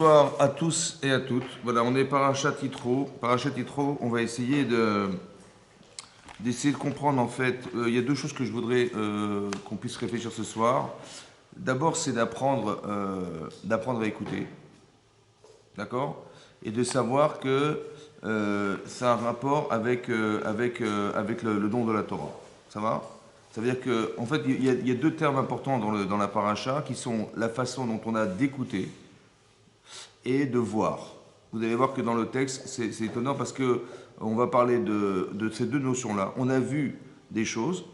Bonsoir à tous et à toutes. Voilà, on est Parachat Yitro. Parachat Yitro, on va essayer d'essayer de comprendre en fait. Il y a deux choses que je voudrais qu'on puisse réfléchir ce soir. D'abord, c'est d'apprendre à écouter, d'accord, et de savoir que ça a un rapport avec le don de la Torah. Ça va? Ça veut dire que en fait, il y a deux termes importants dans la paracha qui sont la façon dont on a d'écouter et de voir. Vous allez voir que dans le texte, c'est étonnant parce que on va parler de ces deux notions-là. On a vu des choses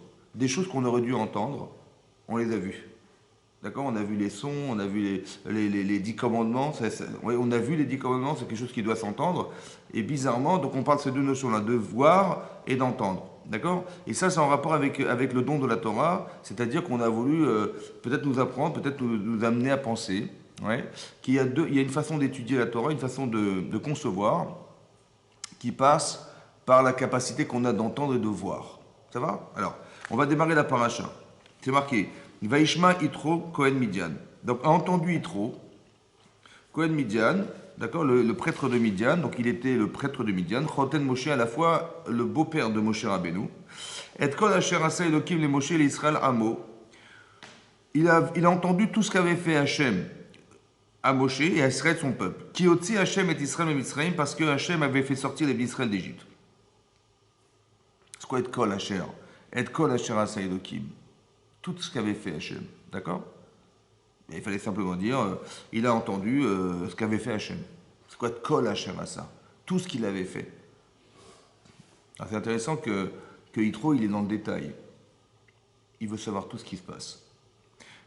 qu'on aurait dû entendre, on les a vues. D'accord. On a vu les sons, on a vu les 10 commandements. Ouais, on a vu les 10 commandements, c'est quelque chose qui doit s'entendre. Et bizarrement, donc on parle de ces deux notions-là, de voir et d'entendre. D'accord. Et ça, c'est en rapport avec le don de la Torah, c'est-à-dire qu'on a voulu peut-être nous apprendre, peut-être nous amener à penser. Ouais, il y a une façon d'étudier la Torah, une façon de concevoir, qui passe par la capacité qu'on a d'entendre et de voir. Ça va? Alors, on va démarrer la paracha. C'est marqué Vaishma Yitro Kohen Midian. Donc, a entendu Yitro, Kohen Midian, d'accord, le prêtre de Midian, donc il était le prêtre de Midian, Choten Moshe, à la fois le beau-père de Moshe Rabbeinu, et Kol Asher Asa Elokim le Moshe l'Israël Amo. Il a entendu tout ce qu'avait fait Hachem à Moshe et à Israël son peuple. Qui aussi Hachem et Israël et Mitzrayim parce que Hachem avait fait sortir les d'Israël d'Égypte. C'est quoi être Kol Asher? Être Kol Asher Asa Elokim. Tout ce qu'avait fait Hachem. D'accord? Il fallait simplement dire, il a entendu ce qu'avait fait Hachem. C'est quoi être Kol Asher Asa? Tout ce qu'il avait fait. Alors c'est intéressant que Yitro, il est dans le détail. Il veut savoir tout ce qui se passe.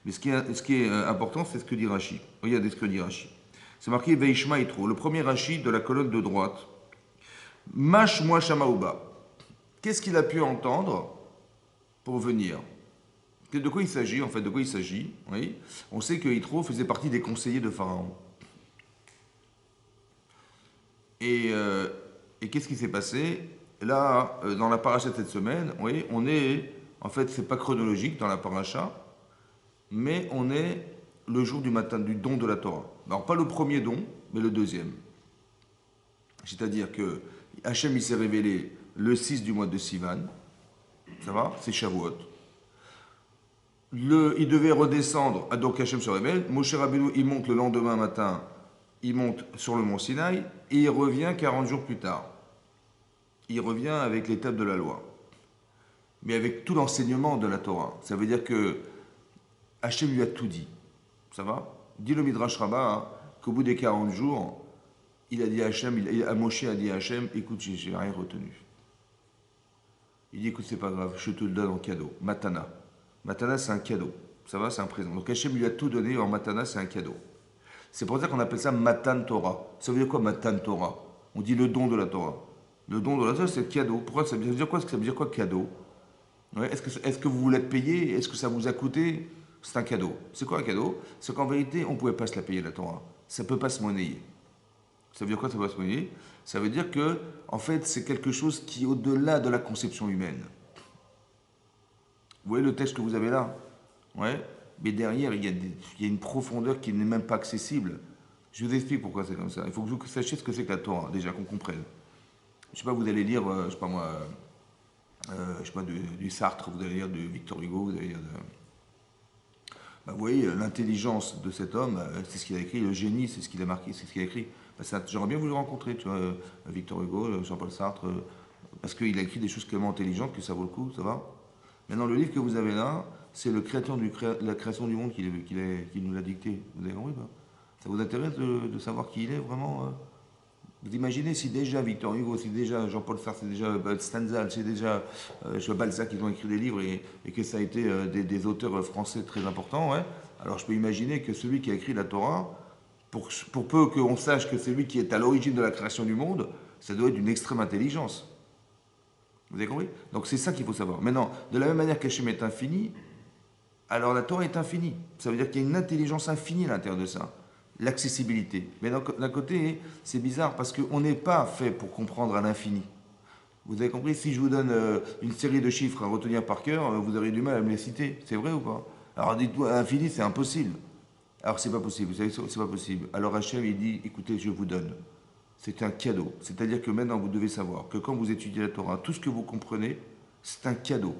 Mais ce qui est important, c'est ce que dit Rashi. Regardez ce que dit Rashi. C'est marqué Veishma Yitro, le premier Rashi de la colonne de droite. Mash moi Shamaouba. Qu'est-ce qu'il a pu entendre pour venir? De quoi il s'agit, en fait? De quoi il s'agit? Oui. On sait que Yitro faisait partie des conseillers de Pharaon. Et qu'est-ce qui s'est passé? Là, dans la paracha de cette semaine, oui, on est. En fait, c'est pas chronologique dans la paracha, mais on est le jour du matin du don de la Torah. Alors, pas le premier don, mais le deuxième. C'est-à-dire que Hachem, il s'est révélé le 6 du mois de Sivan. Ça va? C'est Shavuot. Il devait redescendre, donc Hachem se révèle. Moshe Rabbeinu, il monte le lendemain matin, il monte sur le mont Sinaï, et il revient 40 jours plus tard. Il revient avec l'étape de la loi. Mais avec tout l'enseignement de la Torah. Ça veut dire que Hachem lui a tout dit. Ça va? Dit le Midrash Rabbah hein, qu'au bout des 40 jours, il a dit à Hachem, Moshe a dit à Hachem, écoute, j'ai rien retenu. Il dit, écoute, c'est pas grave, je te le donne en cadeau. Matana. Matana, c'est un cadeau. Ça va, c'est un présent. Donc Hachem lui a tout donné, en Matana, c'est un cadeau. C'est pour ça qu'on appelle ça Matan Torah. Ça veut dire quoi, Matan Torah? On dit le don de la Torah. Le don de la Torah, c'est le cadeau. Pourquoi ça veut dire quoi? Ça veut dire quoi, cadeau? Ouais, est-ce que vous voulez être payé? Est-ce que ça vous a coûté? C'est un cadeau. C'est quoi un cadeau? C'est qu'en vérité, on ne pouvait pas se la payer, la Torah. Ça ne peut pas se monnayer. Ça veut dire quoi, ça peut pas se monnayer? Ça veut dire que, en fait, c'est quelque chose qui est au-delà de la conception humaine. Vous voyez le texte que vous avez là? Ouais. Mais derrière, il y a une profondeur qui n'est même pas accessible. Je vous explique pourquoi c'est comme ça. Il faut que vous sachiez ce que c'est que la Torah, déjà, qu'on comprenne. Je ne sais pas, vous allez lire, je ne sais pas moi, je sais pas, du Sartre, vous allez lire de Victor Hugo, vous allez lire de... Bah, vous voyez, l'intelligence de cet homme, c'est ce qu'il a écrit, le génie, c'est ce qu'il a marqué, c'est ce qu'il a écrit. Bah, j'aurais bien voulu le rencontrer, tu vois, Victor Hugo, Jean-Paul Sartre, parce qu'il a écrit des choses tellement intelligentes que ça vaut le coup, ça va. Maintenant, le livre que vous avez là, c'est le créateur de la création du monde qui nous l'a dicté. Vous avez compris, pas? Ça vous intéresse de savoir qui il est vraiment Vous imaginez si déjà Victor Hugo, si déjà Jean-Paul Sartre, si déjà Stendhal, si déjà Balzac, ils ont écrit des livres et que ça a été des auteurs français très importants, ouais. Alors je peux imaginer que celui qui a écrit la Torah, pour peu qu'on sache que c'est lui qui est à l'origine de la création du monde, ça doit être d'une extrême intelligence. Vous avez compris? Donc c'est ça qu'il faut savoir. Maintenant, de la même manière qu'Hachem est infini, alors la Torah est infinie. Ça veut dire qu'il y a une intelligence infinie à l'intérieur de ça. L'accessibilité. Mais d'un côté, c'est bizarre parce qu'on n'est pas fait pour comprendre à l'infini. Vous avez compris? Si je vous donne une série de chiffres à retenir par cœur, vous aurez du mal à me les citer. C'est vrai ou pas? Alors dites-moi, à l'infini, c'est impossible. Alors c'est pas possible, vous savez, c'est pas possible. Alors Hachem, il dit, écoutez, je vous donne. C'est un cadeau. C'est-à-dire que maintenant, vous devez savoir que quand vous étudiez la Torah, tout ce que vous comprenez, c'est un cadeau.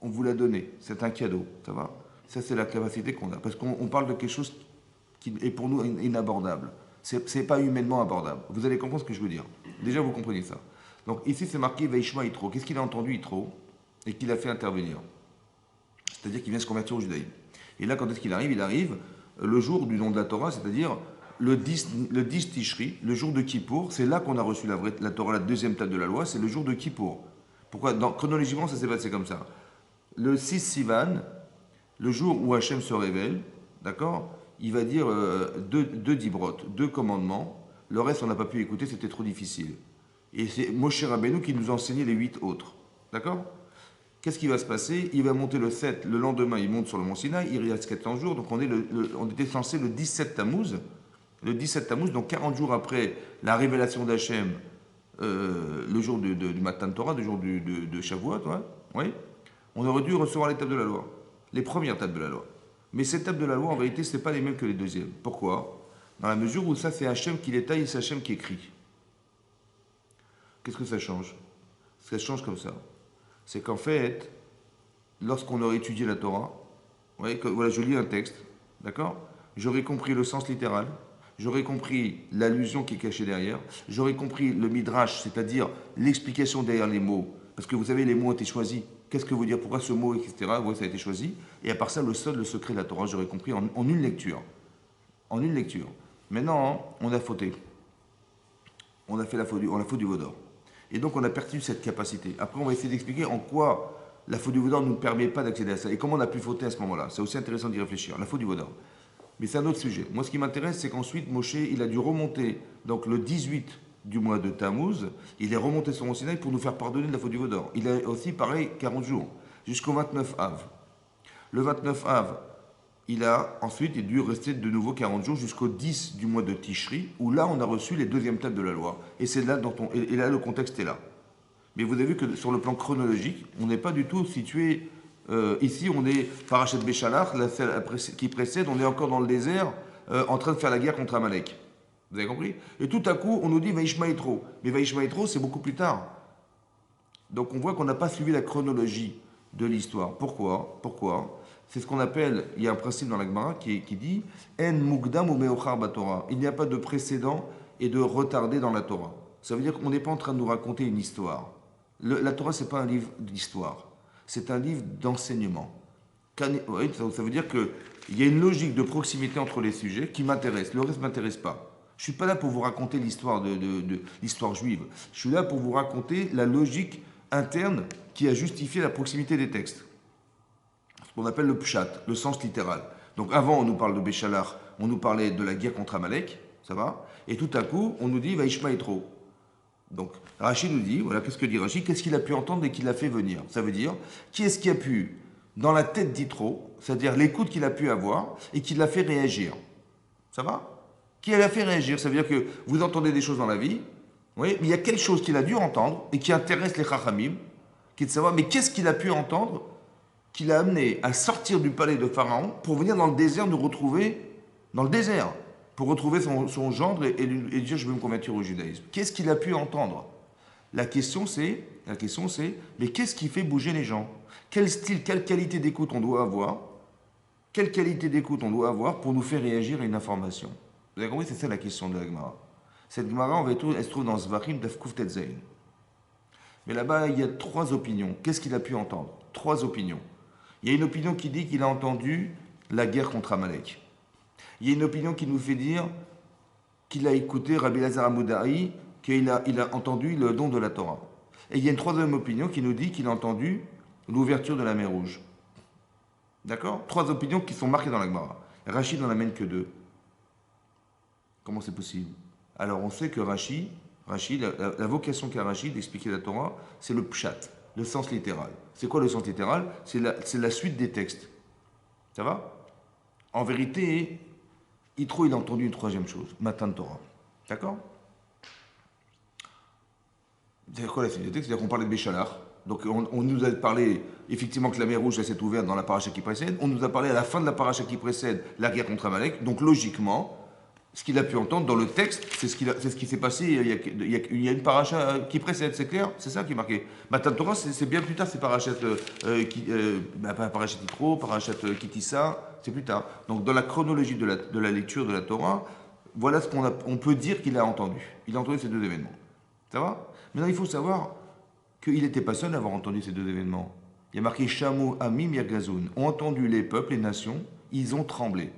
On vous l'a donné, c'est un cadeau, ça va? Ça, c'est la capacité qu'on a. Parce qu'on parle de quelque chose qui est pour nous inabordable. C'est pas humainement abordable. Vous allez comprendre ce que je veux dire. Déjà, vous comprenez ça. Donc ici, c'est marqué Vaishma Yitro. Qu'est-ce qu'il a entendu Yitro et qu'il a fait intervenir? C'est-à-dire qu'il vient se convertir au judaïsme. Et là, quand est-ce qu'il arrive? Il arrive le jour du nom de la Torah, c'est-à-dire le 10 Tishri, le jour de Kippour. C'est là qu'on a reçu la Torah, la deuxième table de la loi, c'est le jour de Kippour. Pourquoi? Chronologiquement, ça s'est passé comme ça. Le 6 Sivan, le jour où Hachem se révèle, d'accord, il va dire deux dibrot, deux commandements. Le reste, on n'a pas pu écouter, c'était trop difficile. Et c'est Moshe Rabbeinu qui nous a enseigné les 8 autres. D'accord? Qu'est-ce qui va se passer? Il va monter le 7, le lendemain, il monte sur le mont Sinaï, il reste 14 jours, donc on était censé le 17 Tammuz, donc 40 jours après la révélation d'Hachem, le jour du Matan Torah, le jour de Shavuot, ouais, oui, on aurait dû recevoir les tables de la loi, les premières tables de la loi. Mais ces tables de la loi, en vérité, ce n'est pas les mêmes que les deuxièmes. Pourquoi? Dans la mesure où ça, c'est Hachem qui les taille et c'est Hachem qui écrit. Qu'est-ce que ça change? Ça change comme ça. C'est qu'en fait, lorsqu'on aurait étudié la Torah, vous voyez, voilà, je lis un texte, d'accord? J'aurais compris le sens littéral, j'aurais compris l'allusion qui est cachée derrière, j'aurais compris le midrash, c'est-à-dire l'explication derrière les mots, parce que vous savez, les mots ont été choisis. Qu'est-ce que veut dire? Pourquoi ce mot, etc. Ouais, ça a été choisi. Et à part ça, le secret de la Torah, j'aurais compris en une lecture. En une lecture. Maintenant, on a fauté. On a fait la faute du veau d'or. Et donc, on a perdu cette capacité. Après, on va essayer d'expliquer en quoi la faute du veau d'or ne nous permet pas d'accéder à ça. Et comment on a pu fauter à ce moment-là. C'est aussi intéressant d'y réfléchir. La faute du veau d'or. Mais c'est un autre sujet. Moi, ce qui m'intéresse, c'est qu'ensuite, Moshe, il a dû remonter, donc le 18 du mois de Tammuz, il est remonté sur Mont Sinaï pour nous faire pardonner de la faute du veau d'or. Il a aussi, pareil, 40 jours, jusqu'au 29 Av. Le 29 Av, il a ensuite dû rester de nouveau 40 jours jusqu'au 10 du mois de Tishri, où là, on a reçu les deuxièmes tables de la loi. Et c'est là et là, le contexte est là. Mais vous avez vu que sur le plan chronologique, on n'est pas du tout situé. Ici, on est Parashat Béchalach, celle qui précède, on est encore dans le désert, en train de faire la guerre contre Amalek. Vous avez compris? Et tout à coup, on nous dit Vaishma Yitro. Mais Vaishma Yitro, c'est beaucoup plus tard. Donc on voit qu'on n'a pas suivi la chronologie de l'histoire. Pourquoi? C'est ce qu'on appelle, il y a un principe dans la Gemara qui dit En mukdam ou meochar batorah. Il n'y a pas de précédent et de retardé dans la Torah. Ça veut dire qu'on n'est pas en train de nous raconter une histoire. La Torah, ce n'est pas un livre d'histoire. C'est un livre d'enseignement. Oui, ça veut dire qu'il y a une logique de proximité entre les sujets qui m'intéresse. Le reste ne m'intéresse pas. Je ne suis pas là pour vous raconter l'histoire de l'histoire juive. Je suis là pour vous raconter la logique interne qui a justifié la proximité des textes. Ce qu'on appelle le pshat, le sens littéral. Donc avant, on nous parle de Béchalach, on nous parlait de la guerre contre Amalek, ça va? Et tout à coup, on nous dit Vaishma Yitro. Donc Rashi nous dit, voilà, qu'est-ce que dit Rashi? Qu'est-ce qu'il a pu entendre et qu'il l'a fait venir? Ça veut dire, qui est-ce qui a pu, dans la tête d'Yitro, c'est-à-dire l'écoute qu'il a pu avoir et qui l'a fait réagir? Ça va? Qui l'a fait réagir? Ça veut dire que vous entendez des choses dans la vie, oui, mais il y a quelque chose qu'il a dû entendre et qui intéresse les Chachamim, qui est de savoir, mais qu'est-ce qu'il a pu entendre qui l'a amené à sortir du palais de Pharaon pour venir dans le désert nous retrouver, dans le désert, pour retrouver son gendre et dire je veux me convertir au judaïsme. Qu'est-ce qu'il a pu entendre? La question c'est, mais qu'est-ce qui fait bouger les gens? Quel style, quelle qualité d'écoute on doit avoir? Quelle qualité d'écoute on doit avoir pour nous faire réagir à une information? Vous avez compris, c'est ça la question de la Gemara. Cette Gemara, elle se trouve dans Zvachim d'Afkouf Tetzain. Mais là-bas, il y a 3 opinions. Qu'est-ce qu'il a pu entendre? 3 opinions. Il y a une opinion qui dit qu'il a entendu la guerre contre Amalek. Il y a une opinion qui nous fait dire qu'il a écouté Rabbi Lazar Amoudari, qu'il a entendu le don de la Torah. Et il y a une 3e opinion qui nous dit qu'il a entendu l'ouverture de la mer Rouge. D'accord? 3 opinions qui sont marquées dans la Gemara. Rachid n'en amène que 2. Comment c'est possible? Alors on sait que Rachid, la vocation qu'a Rachid d'expliquer la Torah, c'est le pshat, le sens littéral. C'est quoi le sens littéral? C'est la suite des textes. Ça va? En vérité, Yitro, il a entendu une 3e chose, Matan Torah. D'accord? C'est quoi la suite des textes? C'est-à-dire qu'on parlait de Béchalach. Donc on nous a parlé effectivement que la mer Rouge elle s'est ouverte dans la paracha qui précède. On nous a parlé à la fin de la paracha qui précède la guerre contre Amalek. Donc logiquement, ce qu'il a pu entendre dans le texte, c'est ce qui s'est passé il y a une paracha qui précède, c'est clair? C'est ça qui est marqué. Matan Torah, c'est bien plus tard, c'est parachat parachat Yitro, parachat Kitissa, c'est plus tard. Donc dans la chronologie de la lecture de la Torah, voilà ce on peut dire qu'il a entendu. Il a entendu ces deux événements. Ça va? Maintenant, il faut savoir qu'il n'était pas seul à avoir entendu ces deux événements. Il y a marqué Shamu Amim Yagazoun. Ont entendu les peuples, les nations, ils ont tremblé.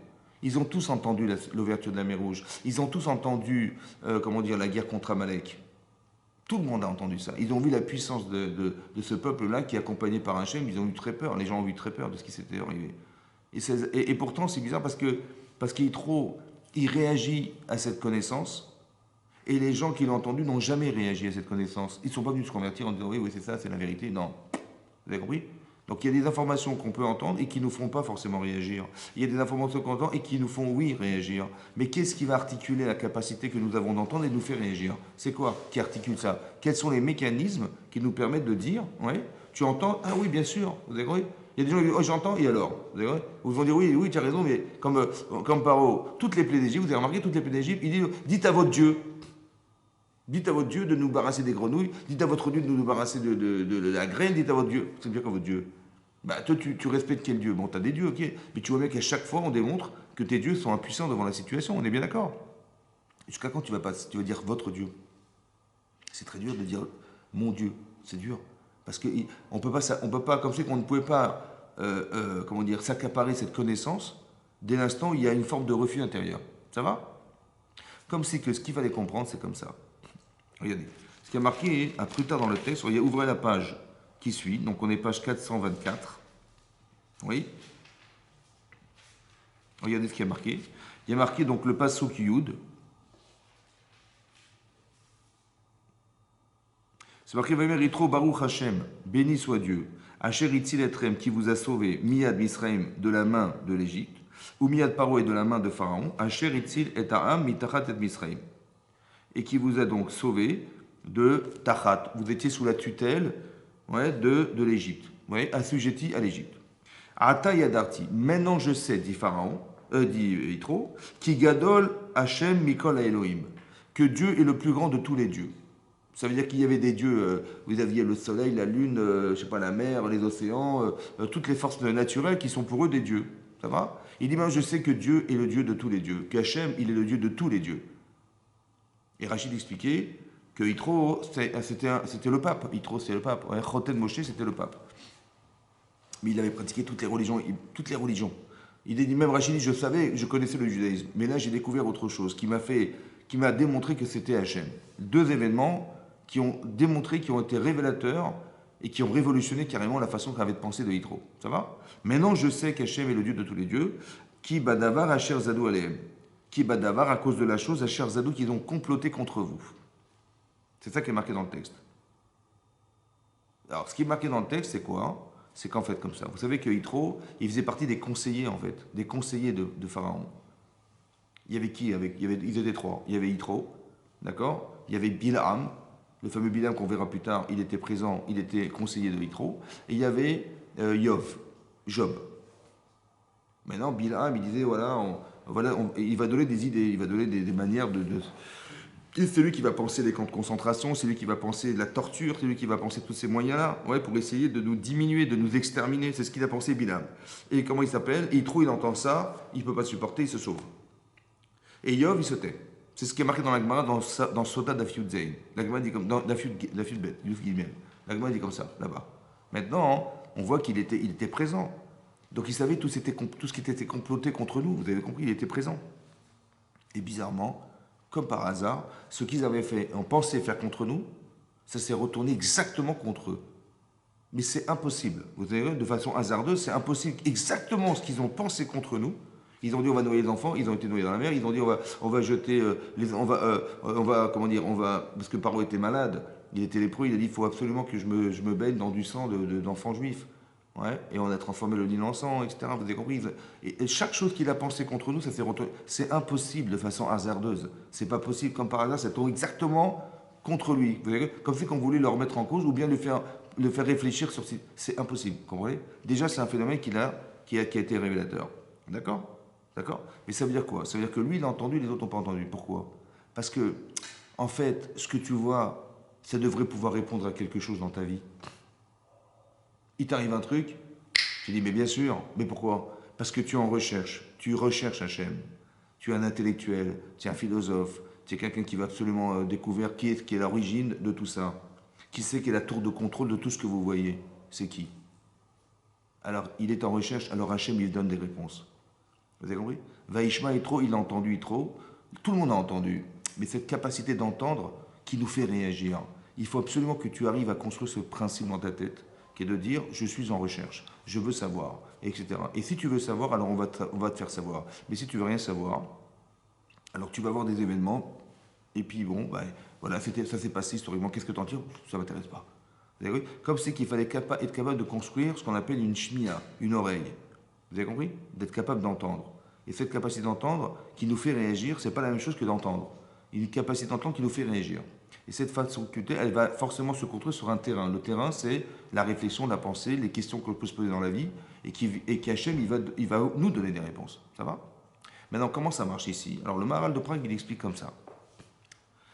Ils ont tous entendu l'ouverture de la mer Rouge. Ils ont tous entendu, la guerre contre Amalek. Tout le monde a entendu ça. Ils ont vu la puissance de ce peuple-là qui est accompagné par un Shem. Ils ont eu très peur. Les gens ont eu très peur de ce qui s'était arrivé. Et pourtant, c'est bizarre parce qu'il réagit à cette connaissance. Et les gens qui l'ont entendu n'ont jamais réagi à cette connaissance. Ils ne sont pas venus se convertir en disant oui, c'est ça, c'est la vérité. Non. Vous avez compris? Donc il y a des informations qu'on peut entendre et qui ne nous font pas forcément réagir. Il y a des informations qu'on entend et qui nous font, oui, réagir. Mais qu'est-ce qui va articuler la capacité que nous avons d'entendre et de nous faire réagir? C'est quoi qui articule ça? Quels sont les mécanismes qui nous permettent de dire, ouais, tu entends? Ah oui, bien sûr. Vous avez compris? Il y a des gens qui disent, oh, j'entends, et alors? Vous avez compris? Vous vont dire, oui, tu as raison, mais comme Paro, toutes les plaies d'Égypte, vous avez remarqué, toutes les plaies d'Égypte, il dit, dites à votre Dieu. Dites à votre Dieu de nous barrasser des grenouilles, dites à votre Dieu de nous barrasser de la graine, dites à votre Dieu. C'est bien quoi votre Dieu? Bah, toi, tu respectes quel Dieu? Bon, tu as des dieux, ok. Mais tu vois bien qu'à chaque fois, on démontre que tes dieux sont impuissants devant la situation. On est bien d'accord? Jusqu'à quand tu vas dire votre Dieu? C'est très dur de dire mon Dieu. C'est dur. Parce qu'on peut pas, comme c'est qu'on ne pouvait pas, s'accaparer cette connaissance dès l'instant où il y a une forme de refus intérieur. Ça va? Comme si que ce qu'il fallait comprendre, c'est comme ça. Regardez. Ce qui a marqué, plus tard dans le texte, ouvrez la page qui suit. Donc on est page 424. Oui. Regardez ce qui a marqué. Il y a marqué donc le pasuk Yud. C'est marqué Vamer Yitro Baruch Hashem, béni soit Dieu. Asher Itzil Etrem, qui vous a sauvé, Miyad Misraim, de la main de l'Égypte, ou Miyad Paro et de la main de Pharaon, Asher Itzil et Ta'am, Mitachat et Misraim. Et qui vous a donc sauvé de Tachat. Vous étiez sous la tutelle de l'Égypte, assujetti à l'Égypte. Ata Yadarti, maintenant je sais, dit Pharaon, dit Yitro, qui gadol Hashem Mikol Elohim, que Dieu est le plus grand de tous les dieux. Ça veut dire qu'il y avait des dieux, vous aviez le soleil, la lune, la mer, les océans, toutes les forces naturelles qui sont pour eux des dieux. Ça va? Il dit, je sais que Dieu est le Dieu de tous les dieux, qu'Hachem, il est le Dieu de tous les dieux. Et Rachid expliquait que Yitro, c'était le pape. Yitro, c'est le pape. Choten Moshe, c'était le pape. Mais il avait pratiqué toutes les religions. Il a dit, même Rachid, je connaissais le judaïsme. Mais là, j'ai découvert autre chose qui m'a démontré que c'était Hachem. Deux événements qui ont été révélateurs et qui ont révolutionné carrément la façon qu'avait de penser de Yitro. Ça va? Maintenant, je sais qu'Hachem est le Dieu de tous les dieux. Ki badavar asher zadou alehem. Qui badavar à cause de la chose, Asher Zadou, qu'ils ont comploté contre vous. C'est ça qui est marqué dans le texte. Alors, ce qui est marqué dans le texte, c'est quoi? C'est qu'en fait, comme ça. Vous savez que Yitro, il faisait partie des conseillers, en fait, des conseillers de Pharaon. Il y avait qui? Ils étaient trois. Il y avait Yitro, d'accord? Il y avait Bilham, le fameux Bilham qu'on verra plus tard, il était présent, il était conseiller de Yitro. Et il y avait Job. Maintenant, Bilham, il disait, il va donner des idées, il va donner des manières c'est lui qui va penser les camps de concentration, c'est lui qui va penser de la torture, c'est lui qui va penser tous ces moyens-là, pour essayer de nous diminuer, de nous exterminer. C'est ce qu'il a pensé Bilham. Et comment il s'appelle? Et il entend ça, il ne peut pas supporter, il se sauve. Et Yov, il se tait. C'est ce qui est marqué dans la Gemara, dans Sota Daf Yud Zayin. La Gemara dit comme dans Daf Yud Bet, la Gemara dit comme ça, là-bas. Maintenant, on voit qu'il était présent. Donc il savait tout ce qui était comploté contre nous. Vous avez compris, il était présent. Et bizarrement, comme par hasard, ce qu'ils avaient fait, on pensait faire contre nous, ça s'est retourné exactement contre eux. Mais c'est impossible. Vous avez vu, de façon hasardeuse, c'est impossible. Exactement ce qu'ils ont pensé contre nous. Ils ont dit on va noyer les enfants, ils ont été noyés dans la mer. Ils ont dit on va jeter parce que Paro était malade, il était lépreux, il a dit il faut absolument que je me baigne dans du sang d'enfants juifs. Et on a transformé le Nil en sang, etc. Vous avez compris? Et chaque chose qu'il a pensé contre nous, ça s'est retourné. C'est impossible de façon hasardeuse. C'est pas possible, comme par hasard, ça tourne exactement contre lui. Vous avez, comme c'est qu'on voulait le remettre en cause, ou bien lui faire le faire réfléchir sur... C'est impossible, vous comprenez? Déjà, c'est un phénomène qui a été révélateur. D'accord? D'accord? Mais ça veut dire quoi? Ça veut dire que lui, il a entendu, les autres n'ont pas entendu. Pourquoi? Parce que, en fait, ce que tu vois, ça devrait pouvoir répondre à quelque chose dans ta vie. Il t'arrive un truc, tu dis, mais bien sûr, mais pourquoi? Parce que tu es en recherche, tu recherches Hachem. Tu es un intellectuel, tu es un philosophe, tu es quelqu'un qui va absolument découvrir qui est l'origine de tout ça. Qui c'est qui est la tour de contrôle de tout ce que vous voyez? C'est qui? Alors, il est en recherche, alors Hachem, il donne des réponses. Vous avez compris? Vaishma Yitro, il a entendu Yitro, tout le monde a entendu, mais cette capacité d'entendre qui nous fait réagir. Il faut absolument que tu arrives à construire ce principe dans ta tête, qui est de dire, je suis en recherche, je veux savoir, etc. Et si tu veux savoir, alors on va te faire savoir. Mais si tu veux rien savoir, alors tu vas avoir des événements, et puis bon, ben, voilà, ça s'est passé historiquement, qu'est-ce que tu en tires? Ça ne m'intéresse pas. Vous avez compris? Comme c'est qu'il fallait être capable de construire ce qu'on appelle une shmiya, une oreille. Vous avez compris? D'être capable d'entendre. Et cette capacité d'entendre qui nous fait réagir, c'est pas la même chose que d'entendre. Une capacité d'entendre qui nous fait réagir. Et cette façon de culter, elle va forcément se construire sur un terrain. Le terrain, c'est la réflexion, la pensée, les questions qu'on peut se poser dans la vie, et qui Hachem, il va nous donner des réponses. Ça va? Maintenant, comment ça marche ici? Alors, le Maharal de Prague, il explique comme ça.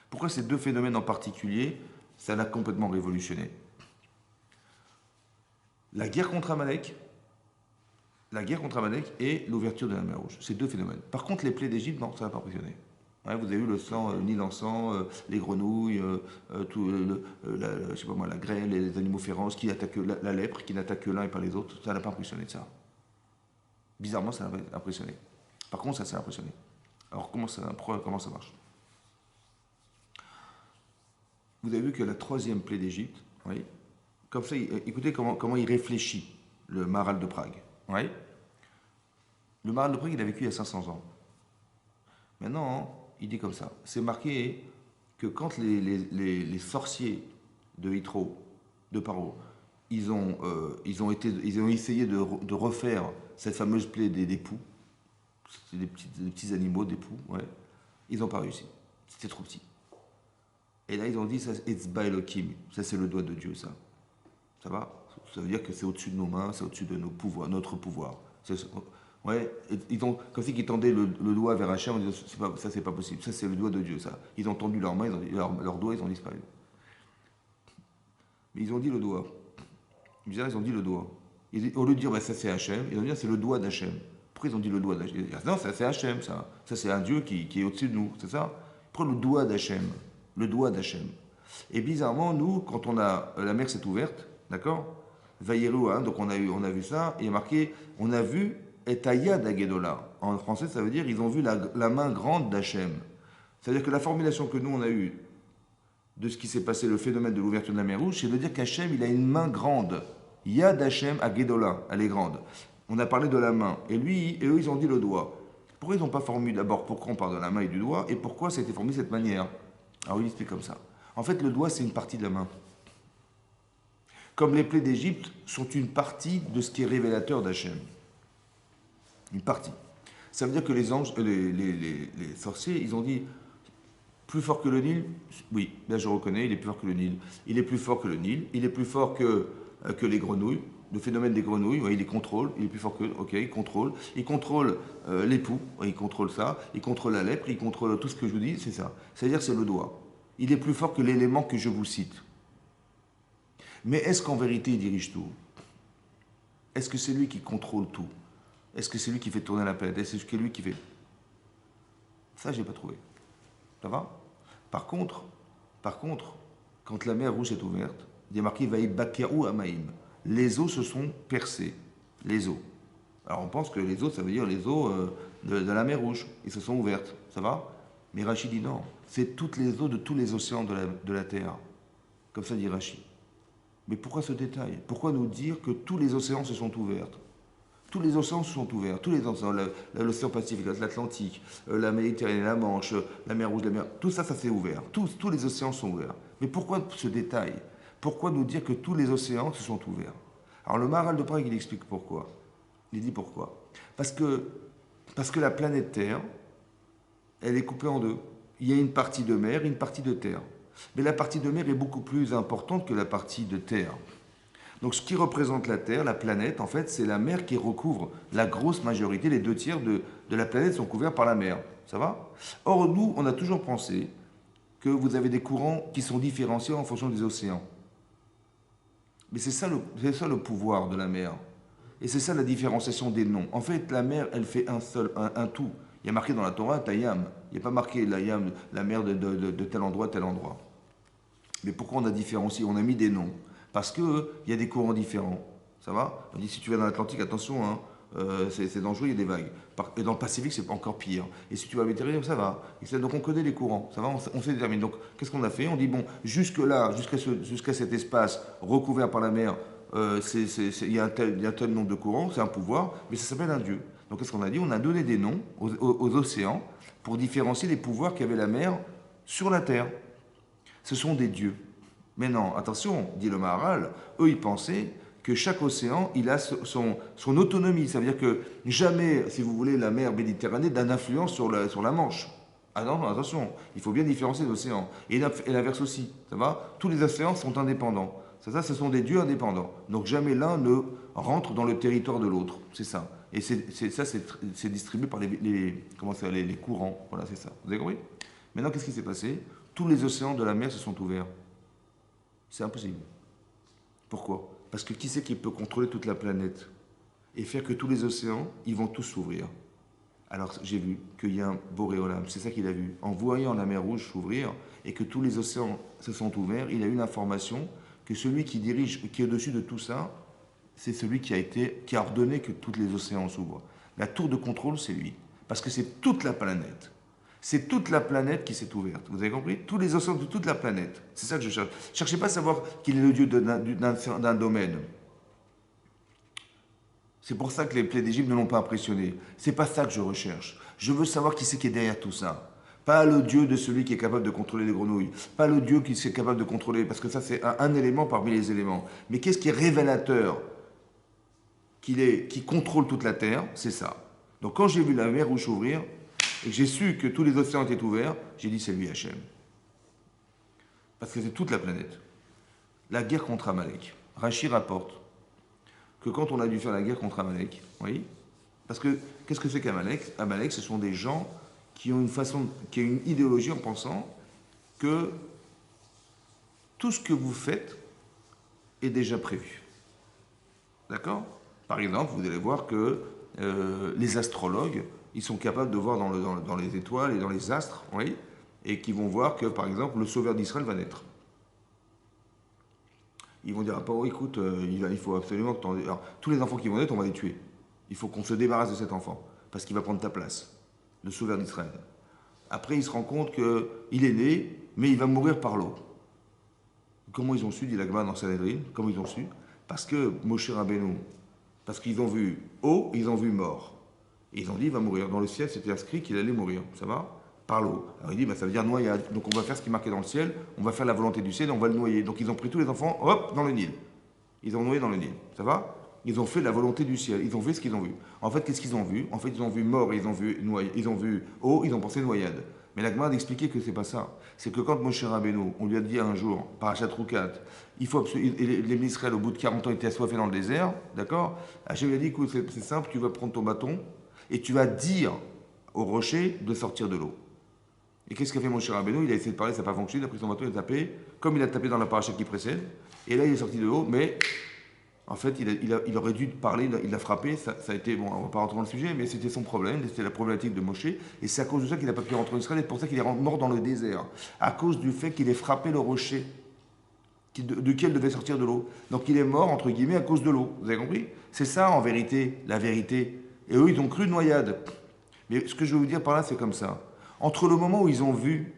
Pourquoi ces deux phénomènes en particulier, ça l'a complètement révolutionné? La guerre contre Amalek, et l'ouverture de la mer Rouge. Ces deux phénomènes. Par contre, les plaies d'Égypte, non, ça n'a pas impressionné. Ouais, vous avez eu le sang, Nil en sang, les grenouilles, je sais pas moi, la grêle, les animaux féroces qui attaquent la lèpre, qui n'attaquent que l'un et pas les autres. Ça n'a pas impressionné de ça. Bizarrement, ça n'a pas impressionné. Par contre, ça s'est impressionné. Alors, comment ça marche? Vous avez vu que la troisième plaie d'Égypte, oui, comme ça, écoutez comment il réfléchit, le Maharal de Prague. Oui. Le Maharal de Prague, il a vécu il y a 500 ans. Maintenant, il dit comme ça. C'est marqué que quand les sorciers de Yitro, de Paro, ils ont essayé de refaire cette fameuse plaie des poux, c'est des petits animaux, des poux, ouais, ils n'ont pas réussi. C'était trop petit. Et là, ils ont dit, ça, it's by Elohim. Ça, c'est le doigt de Dieu, ça. Ça va? Ça veut dire que c'est au-dessus de nos mains, c'est au-dessus de nos pouvoirs, notre pouvoir. Ouais, ils ont, comme si ils tendaient le doigt vers Hachem en disant, ça, c'est pas possible. Ça, c'est le doigt de Dieu, ça. Ils ont tendu leurs mains, leurs doigts, ils ont disparu. Mais ils ont dit le doigt. Ils ont dit le doigt. Au lieu de dire, bah, ça, c'est Hachem, ils ont dit, c'est le doigt d'Hachem. Pourquoi ils ont dit le doigt d'Hachem? Non, ça, c'est Hachem, ça. Ça, c'est un Dieu qui est au-dessus de nous, c'est ça? Pourquoi le doigt d'Hachem? Le doigt d'Hachem. Et bizarrement, nous, quand la mer s'est ouverte, d'accord? Vaïrou, hein, donc on a vu ça, et il y a marqué, on a vu Etaya d'Agedola. En français, ça veut dire, ils ont vu la main grande d'Hachem. C'est-à-dire que la formulation que nous, on a eue de ce qui s'est passé, le phénomène de l'ouverture de la mer Rouge, c'est de dire qu'Hachem, il a une main grande. Yad Hachem Agedola, elle est grande. On a parlé de la main, et eux, ils ont dit le doigt. Pourquoi ils n'ont pas formulé d'abord pourquoi on parle de la main et du doigt, et pourquoi ça a été formulé de cette manière? Alors, il explique comme ça. En fait, le doigt, c'est une partie de la main. Comme les plaies d'Égypte sont une partie de ce qui est révélateur d'Hachem. Une partie. Ça veut dire que les anges, les sorciers, ils ont dit plus fort que le Nil. Oui, là je reconnais, il est plus fort que le Nil. Il est plus fort que le Nil. Il est plus fort que les grenouilles. Le phénomène des grenouilles, ouais, il les contrôle. Il est plus fort que. Ok, il contrôle. Il contrôle les poux. Ouais, il contrôle ça. Il contrôle la lèpre. Il contrôle tout ce que je vous dis. C'est ça. C'est-à-dire c'est le doigt. Il est plus fort que l'élément que je vous cite. Mais est-ce qu'en vérité il dirige tout? Est-ce que c'est lui qui contrôle tout? Est-ce que c'est lui qui fait tourner la planète? Est-ce que c'est lui qui fait... Ça, je n'ai pas trouvé. Ça va? Par contre, quand la mer Rouge est ouverte, il y a marqué Vaï Bakeru Amaïm. Les eaux se sont percées. Les eaux. Alors on pense que les eaux, ça veut dire les eaux de la mer Rouge. Ils se sont ouvertes. Ça va? Mais Rachid dit non. C'est toutes les eaux de tous les océans de la Terre. Comme ça dit Rachid. Mais pourquoi ce détail? Pourquoi nous dire que tous les océans se sont ouverts? Tous les océans se sont ouverts, tous les océans, l'océan Pacifique, l'Atlantique, la Méditerranée, la Manche, la mer Rouge, tout ça, ça s'est ouvert. Tous les océans sont ouverts. Mais pourquoi ce détail? Pourquoi nous dire que tous les océans se sont ouverts? Alors le Maharal de Prague, il explique pourquoi. Il dit pourquoi. Parce que la planète Terre, elle est coupée en deux. Il y a une partie de mer et une partie de terre. Mais la partie de mer est beaucoup plus importante que la partie de terre. Donc ce qui représente la Terre, la planète, en fait, c'est la mer qui recouvre la grosse majorité, les 2 tiers de la planète sont couverts par la mer. Ça va? Or, nous, on a toujours pensé que vous avez des courants qui sont différenciés en fonction des océans. Mais c'est ça le pouvoir de la mer. Et c'est ça la différenciation des noms. En fait, la mer, elle fait un tout. Il y a marqué dans la Torah, Tayam. Il n'y a pas marqué la Yam, la mer de tel endroit, tel endroit. Mais pourquoi on a différencié? On a mis des noms. Parce qu'il y a des courants différents. Ça va? On dit si tu vas dans l'Atlantique, attention, hein, c'est dangereux, il y a des vagues. Et dans le Pacifique, c'est encore pire. Et si tu vas à la Méditerranée, ça va. Donc on connaît les courants, ça va, on se détermine. Donc qu'est-ce qu'on a fait? On dit bon, jusque-là, jusqu'à cet espace recouvert par la mer, il y a un tel nombre de courants, c'est un pouvoir, mais ça s'appelle un dieu. Donc qu'est-ce qu'on a dit? On a donné des noms aux océans pour différencier les pouvoirs qu'avait la mer sur la terre. Ce sont des dieux. Mais non, attention, dit le Maharal, eux ils pensaient que chaque océan, il a son autonomie. Ça veut dire que jamais, si vous voulez, la mer Méditerranée n'a d'influence sur la Manche. Ah non, non, attention, il faut bien différencier l'océan. Et l'inverse aussi, ça va? Tous les océans sont indépendants. Ce sont des dieux indépendants. Donc jamais l'un ne rentre dans le territoire de l'autre. C'est ça. Et c'est distribué par les courants. Voilà, c'est ça. Vous avez compris? Maintenant, qu'est-ce qui s'est passé? Tous les océans de la mer se sont ouverts. C'est impossible. Pourquoi? Parce que qui c'est qui peut contrôler toute la planète et faire que tous les océans, ils vont tous s'ouvrir? Alors j'ai vu qu'il y a un boréolam, c'est ça qu'il a vu. En voyant la mer Rouge s'ouvrir et que tous les océans se sont ouverts, il a eu l'information que celui qui dirige, qui est au-dessus de tout ça, c'est celui qui a ordonné que tous les océans s'ouvrent. La tour de contrôle, c'est lui. Parce que c'est toute la planète. C'est toute la planète qui s'est ouverte. Vous avez compris? Tous les océans de toute la planète. C'est ça que je cherche. Ne cherchez pas à savoir qu'il est le dieu d'un domaine. C'est pour ça que les plaies d'Égypte ne l'ont pas impressionné. C'est pas ça que je recherche. Je veux savoir qui c'est qui est derrière tout ça. Pas le dieu de celui qui est capable de contrôler les grenouilles. Pas le dieu qui est capable de contrôler, parce que ça c'est un élément parmi les éléments. Mais qu'est-ce qui est révélateur qui contrôle toute la terre? C'est ça. Donc quand j'ai vu la mer Rouge s'ouvrir, et que j'ai su que tous les océans étaient ouverts, j'ai dit c'est lui Hachem. Parce que c'est toute la planète. La guerre contre Amalek. Rachi rapporte que quand on a dû faire la guerre contre Amalek, oui, parce que qu'est-ce que c'est qu'Amalek? Amalek, ce sont des gens qui ont une idéologie en pensant que tout ce que vous faites est déjà prévu. D'accord? Par exemple, vous allez voir que les astrologues, ils sont capables de voir dans les étoiles et dans les astres, oui, et qui vont voir que, par exemple, le sauveur d'Israël va naître. Ils vont dire, ah, oh, écoute, il faut absolument que tous les enfants qui vont naître, on va les tuer. Il faut qu'on se débarrasse de cet enfant, parce qu'il va prendre ta place, le sauveur d'Israël. Après, il se rend compte qu'il est né, mais il va mourir par l'eau. Comment ils ont su, dit l'Agma dans Sanhedrin, comment ils ont su? Parce que Moshe Rabbeinu, parce qu'ils ont vu eau, ils ont vu mort. Et ils ont dit, il va mourir. Dans le ciel, c'était inscrit qu'il allait mourir. Ça va? Par l'eau. Alors il dit, ça veut dire noyade. Donc on va faire ce qui est marqué dans le ciel, on va faire la volonté du ciel et on va le noyer. Donc ils ont pris tous les enfants, hop, dans le Nil. Ils ont noyé dans le Nil. Ça va? Ils ont fait la volonté du ciel. Ils ont fait ce qu'ils ont vu. En fait, qu'est-ce qu'ils ont vu? En fait, ils ont vu mort, ils ont vu noyé, ils ont vu eau, ils ont pensé noyade. Mais la Gemara d'expliquer que c'est pas ça. C'est que quand Moshe Rabbeinu, on lui a dit un jour, Parashat Roukat, il faut les Israël, au bout de 40 ans, étaient assoiffés dans le désert, d'accord? Hachem lui a dit, écoute, c'est simple, tu vas prendre ton bâton et tu vas dire au rocher de sortir de l'eau. Et qu'est-ce qu'a fait Moshe Rabbeinu? Il a essayé de parler, ça n'a pas fonctionné, il a pris son bâton, il a tapé, comme il a tapé dans la paracha qui précède, et là il est sorti de l'eau, mais en fait il aurait dû parler, il a frappé, ça a été, bon, on ne va pas rentrer dans le sujet, mais c'était son problème, c'était la problématique de Moshe, et c'est à cause de ça qu'il n'a pas pu rentrer en Israël, et c'est pour ça qu'il est mort dans le désert, à cause du fait qu'il ait frappé le rocher duquel devait sortir de l'eau. Donc il est mort, entre guillemets, à cause de l'eau. Vous avez compris? C'est ça, en vérité, la vérité. Et eux, ils ont cru noyade. Mais ce que je veux vous dire par là, c'est comme ça. Entre le moment où ils ont vu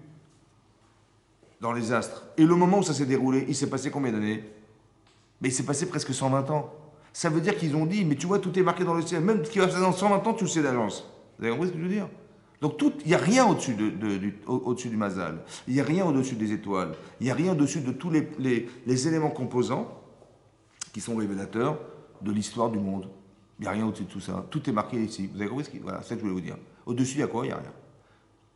dans les astres et le moment où ça s'est déroulé, il s'est passé combien d'années? Mais il s'est passé presque 120 ans. Ça veut dire qu'ils ont dit, mais tu vois, tout est marqué dans le ciel. Même ce qui va se passer dans 120 ans, tu le sais d'avance. Vous avez compris ce que je veux dire? Donc il n'y a rien au-dessus au-dessus du Mazal. Il n'y a rien au-dessus des étoiles. Il n'y a rien au-dessus de tous les éléments composants qui sont révélateurs de l'histoire du monde. Il n'y a rien au-dessus de tout ça. Tout est marqué ici. Vous avez compris voilà, c'est ce que je voulais vous dire. Au-dessus, il y a quoi? Il n'y a rien.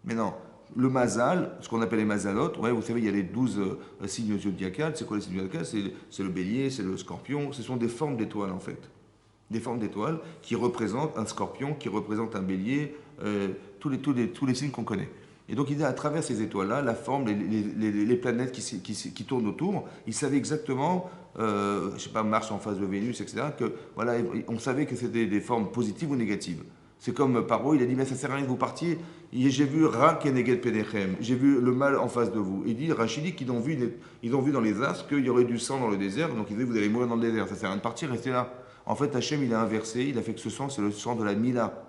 Mais non, le mazal, ce qu'on appelle les mazalotes, ouais, vous savez, il y a les 12 signes zodiacales. C'est quoi les signes zodiacales? C'est le bélier, c'est le scorpion. Ce sont des formes d'étoiles, en fait. Des formes d'étoiles qui représentent un scorpion, qui représente un bélier, tous les signes qu'on connaît. Et donc, il dit à travers ces étoiles-là, la forme, les planètes qui tournent autour, il savait exactement, je sais pas, Mars en face de Vénus, etc., que, voilà, on savait que c'était des formes positives ou négatives. C'est comme Paro, il a dit, mais ça sert à rien que vous partiez. J'ai vu Ra Keneged Penechem, j'ai vu le mal en face de vous. Il dit, Rachidi, qu'ils ont vu dans les astres qu'il y aurait du sang dans le désert, donc il dit, vous allez mourir dans le désert, ça sert à rien de partir, restez là. En fait, Hachem, il a inversé, il a fait que ce sang, c'est le sang de la Mila,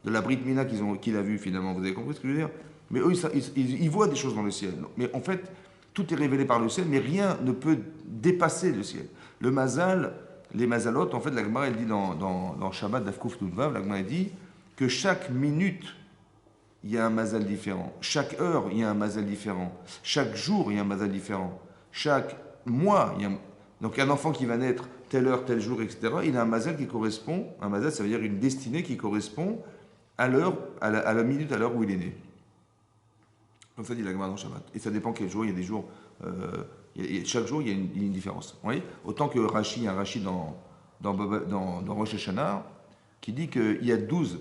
de la Brit Mila qu'il a vu finalement. Vous avez compris ce que je veux dire? Mais eux, ils voient des choses dans le ciel. Mais en fait, tout est révélé par le ciel, mais rien ne peut dépasser le ciel. Le mazal, les mazalotes, en fait, la Gemara, elle dit dans Shabbat d'Afkouf Nudvav, la Gemara, elle dit que chaque minute, il y a un mazal différent. Chaque heure, il y a un mazal différent. Chaque jour, il y a un mazal différent. Chaque mois, il y a un... Donc un enfant qui va naître telle heure, tel jour, etc., il a un mazal qui correspond, un mazal, ça veut dire une destinée qui correspond à l'heure, à la minute, à l'heure où il est né. Comme ça dit la Gemara dans Shabbat. Et ça dépend quel jour, il y a des jours, chaque jour, il y a une différence. Vous voyez? Autant que Rashi, il y a un Rashi dans Rosh Hashanah, qui dit qu'il y a 12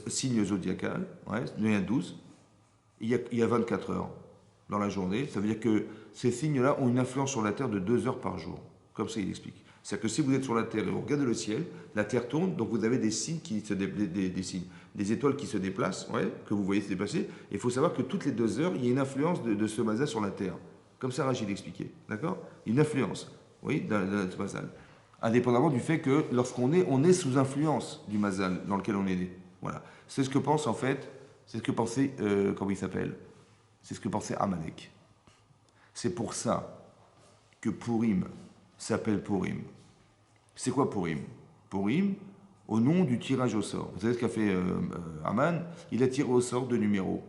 signes zodiacales, ouais, il y a 12, il y a 24 heures dans la journée. Ça veut dire que ces signes-là ont une influence sur la Terre de 2 heures par jour. Comme ça, il explique. C'est-à-dire que si vous êtes sur la Terre et vous regardez le ciel, la Terre tourne, donc vous avez des signes des étoiles qui se déplacent, ouais, que vous voyez se déplacer. Et il faut savoir que toutes les 2 heures, il y a une influence de ce mazal sur la Terre. Comme ça, Rachid expliquait. D'accord? Une influence, oui, de ce mazal. Indépendamment du fait que lorsqu'on est, on est sous influence du mazal dans lequel on est né. Voilà. C'est ce que pense en fait, c'est ce que pensait, comment il s'appelle? C'est ce que pensait Amalek. C'est pour ça que Purim s'appelle Purim. C'est quoi Purim? Purim, au nom du tirage au sort. Vous savez ce qu'a fait Haman? Il a tiré au sort 2 numéros.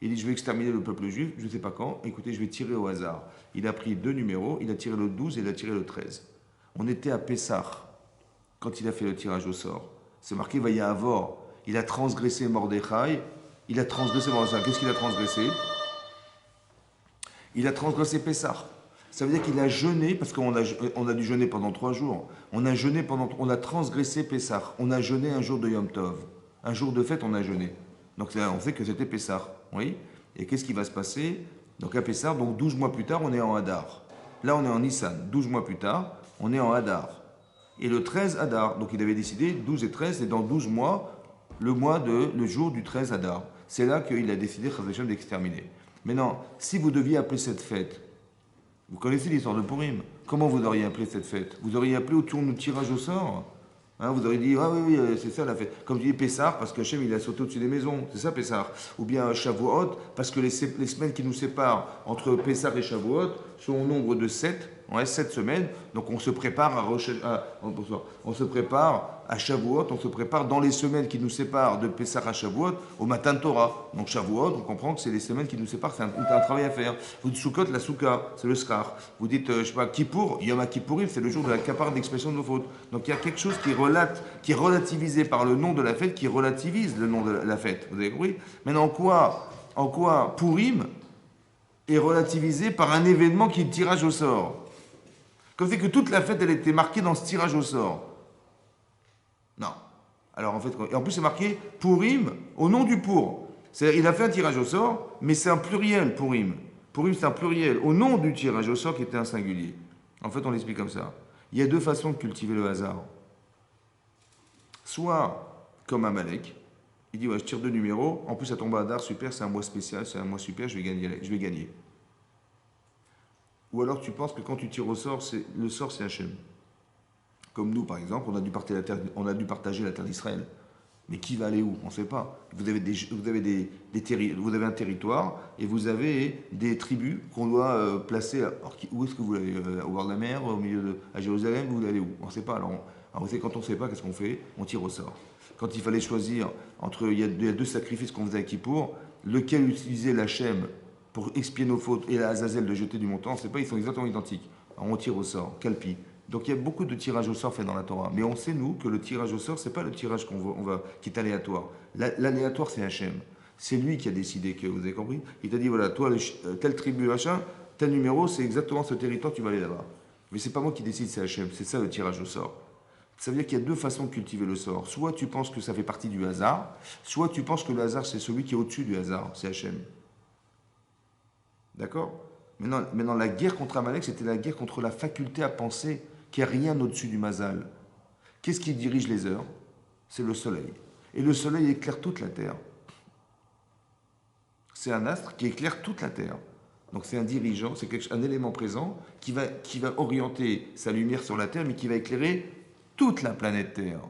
Il dit, je vais exterminer le peuple juif, je ne sais pas quand, écoutez, je vais tirer au hasard. Il a pris 2 numéros, il a tiré le 12 et il a tiré le 13. On était à Pessah quand il a fait le tirage au sort. C'est marqué Vayavor. Il a transgressé Mordechai. Il a transgressé Mordechai. Qu'est-ce qu'il a transgressé? Il a transgressé Pessah. Ça veut dire qu'il a jeûné, parce qu'on a dû jeûner pendant 3 jours. On a transgressé Pessah. On a jeûné un jour de Yom Tov. Un jour de fête, on a jeûné. Donc on sait que c'était Pessah. Oui. Et qu'est-ce qui va se passer? Donc à Pessah, donc 12 mois plus tard, on est en Hadar. Là, on est en Nissan. 12 mois plus tard, on est en Hadar. Et le 13 Hadar. Donc il avait décidé, 12 et 13, et dans 12 mois, le jour du 13 Hadar. C'est là qu'il a décidé, Chaz Hashem, d'exterminer. Maintenant, si vous deviez appeler cette fête, vous connaissez l'histoire de Purim, comment vous auriez appelé cette fête? Vous auriez appelé autour du tirage au sort? Hein, vous auriez dit, ah oui, c'est ça la fête. Comme tu dis Pessah, parce que Hachem, il a sauté au-dessus des maisons. C'est ça Pessah. Ou bien Shavuot, parce que les semaines qui nous séparent entre Pessah et Shavuot sont au nombre de 7. Ouais, 7 semaines. Donc on se prépare on se prépare à Shavuot, on se prépare dans les semaines qui nous séparent de Pessah à Shavuot au matin de Torah. Donc Shavuot, on comprend que c'est les semaines qui nous séparent, c'est un travail à faire. Vous dites Sukkot, la Souka, c'est le Skar. Vous dites, je sais pas, Kippour, Yom Kippourim, c'est le jour de la capare d'expression de nos fautes. Donc il y a quelque chose qui est relativisé par le nom de la fête, qui relativise le nom de la fête. Vous avez compris? Maintenant, en quoi Purim est relativisé par un événement qui est le tirage au sort? Comme c'est que toute la fête, elle était marquée dans ce tirage au sort. Non. Alors en fait, et en plus c'est marqué Purim au nom du pour. C'est-à-dire il a fait un tirage au sort, mais c'est un pluriel Purim. Purim c'est un pluriel au nom du tirage au sort qui était un singulier. En fait on l'explique comme ça. Il y a 2 façons de cultiver le hasard. Soit comme Amalek, il dit ouais, je tire 2 numéros, en plus ça tombe à Hadar, super, c'est un mois spécial, c'est un mois super, je vais gagner. Ou alors tu penses que quand tu tires au sort, le sort c'est Hachem. Comme nous, par exemple, on a dû partager la terre d'Israël. Mais qui va aller où? On ne sait pas. Vous avez un territoire et vous avez des tribus qu'on doit placer. Alors, où est-ce que vous allez? Au bord de la mer, à Jérusalem, vous allez où? On ne sait pas. Alors quand on ne sait pas, qu'est-ce qu'on fait? On tire au sort. Quand il fallait choisir il y a 2 sacrifices qu'on faisait à Kippour, lequel utiliser la Shem pour expier nos fautes et la Azazel de jeter du montant, on ne sait pas, ils sont exactement identiques. Alors, on tire au sort, Kalpi. Donc il y a beaucoup de tirages au sort faits dans la Torah. Mais on sait, nous, que le tirage au sort, ce n'est pas le tirage qui est aléatoire. L'aléatoire, c'est Hachem. C'est lui qui a décidé que, vous avez compris? Il t'a dit, voilà, toi, telle tribu, machin, tel numéro, c'est exactement ce territoire, tu vas aller là-bas. Mais c'est pas moi qui décide, c'est Hachem. C'est ça le tirage au sort. Ça veut dire qu'il y a deux façons de cultiver le sort. Soit tu penses que ça fait partie du hasard, soit tu penses que le hasard, c'est celui qui est au-dessus du hasard, c'est Hachem. D'accord? Maintenant, la guerre contre Amalek, c'était la guerre contre la faculté à penser qu'il n'y a rien au-dessus du mazal. Qu'est-ce qui dirige les heures? C'est le soleil. Et le soleil éclaire toute la terre. C'est un astre qui éclaire toute la terre. Donc c'est un dirigeant, c'est un élément présent qui va orienter sa lumière sur la terre, mais qui va éclairer toute la planète Terre.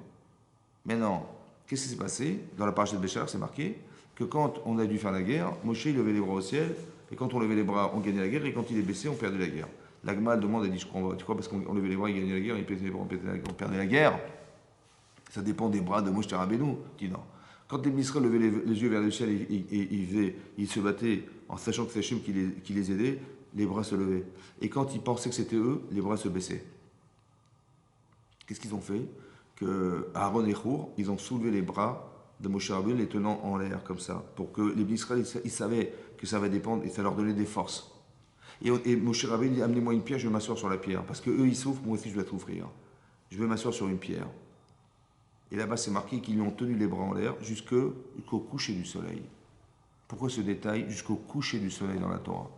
Maintenant, qu'est-ce qui s'est passé? Dans la paracha de Béchar, c'est marqué que quand on a dû faire la guerre, Moshe il levait les bras au ciel, et quand on levait les bras, on gagnait la guerre, et quand il est baissé, on perdait la guerre. L'Agma demande, elle dit, je crois, tu crois parce qu'on levait les bras, il gagnait la guerre, il baissait les bras, on perdait la guerre? Ça dépend des bras de Moshe Rabbeinu. Il dit non. Quand les ministres levaient les yeux vers le ciel et ils se battaient en sachant que c'est Hachem qui les aidait, les bras se levaient. Et quand ils pensaient que c'était eux, les bras se baissaient. Qu'est-ce qu'ils ont fait? Que Aaron et Hur, ils ont soulevé les bras de Moshe Rabbeinu, les tenant en l'air comme ça, pour que les Israël, ils savaient que ça va dépendre et ça leur donnait des forces. Et Moshe Rabbeinu dit, amenez-moi une pierre, je vais m'asseoir sur la pierre, parce que eux ils souffrent, moi aussi je dois souffrir. Je vais m'asseoir sur une pierre. Et là-bas, c'est marqué qu'ils lui ont tenu les bras en l'air jusqu'au coucher du soleil. Pourquoi ce détail? Jusqu'au coucher du soleil dans la Torah.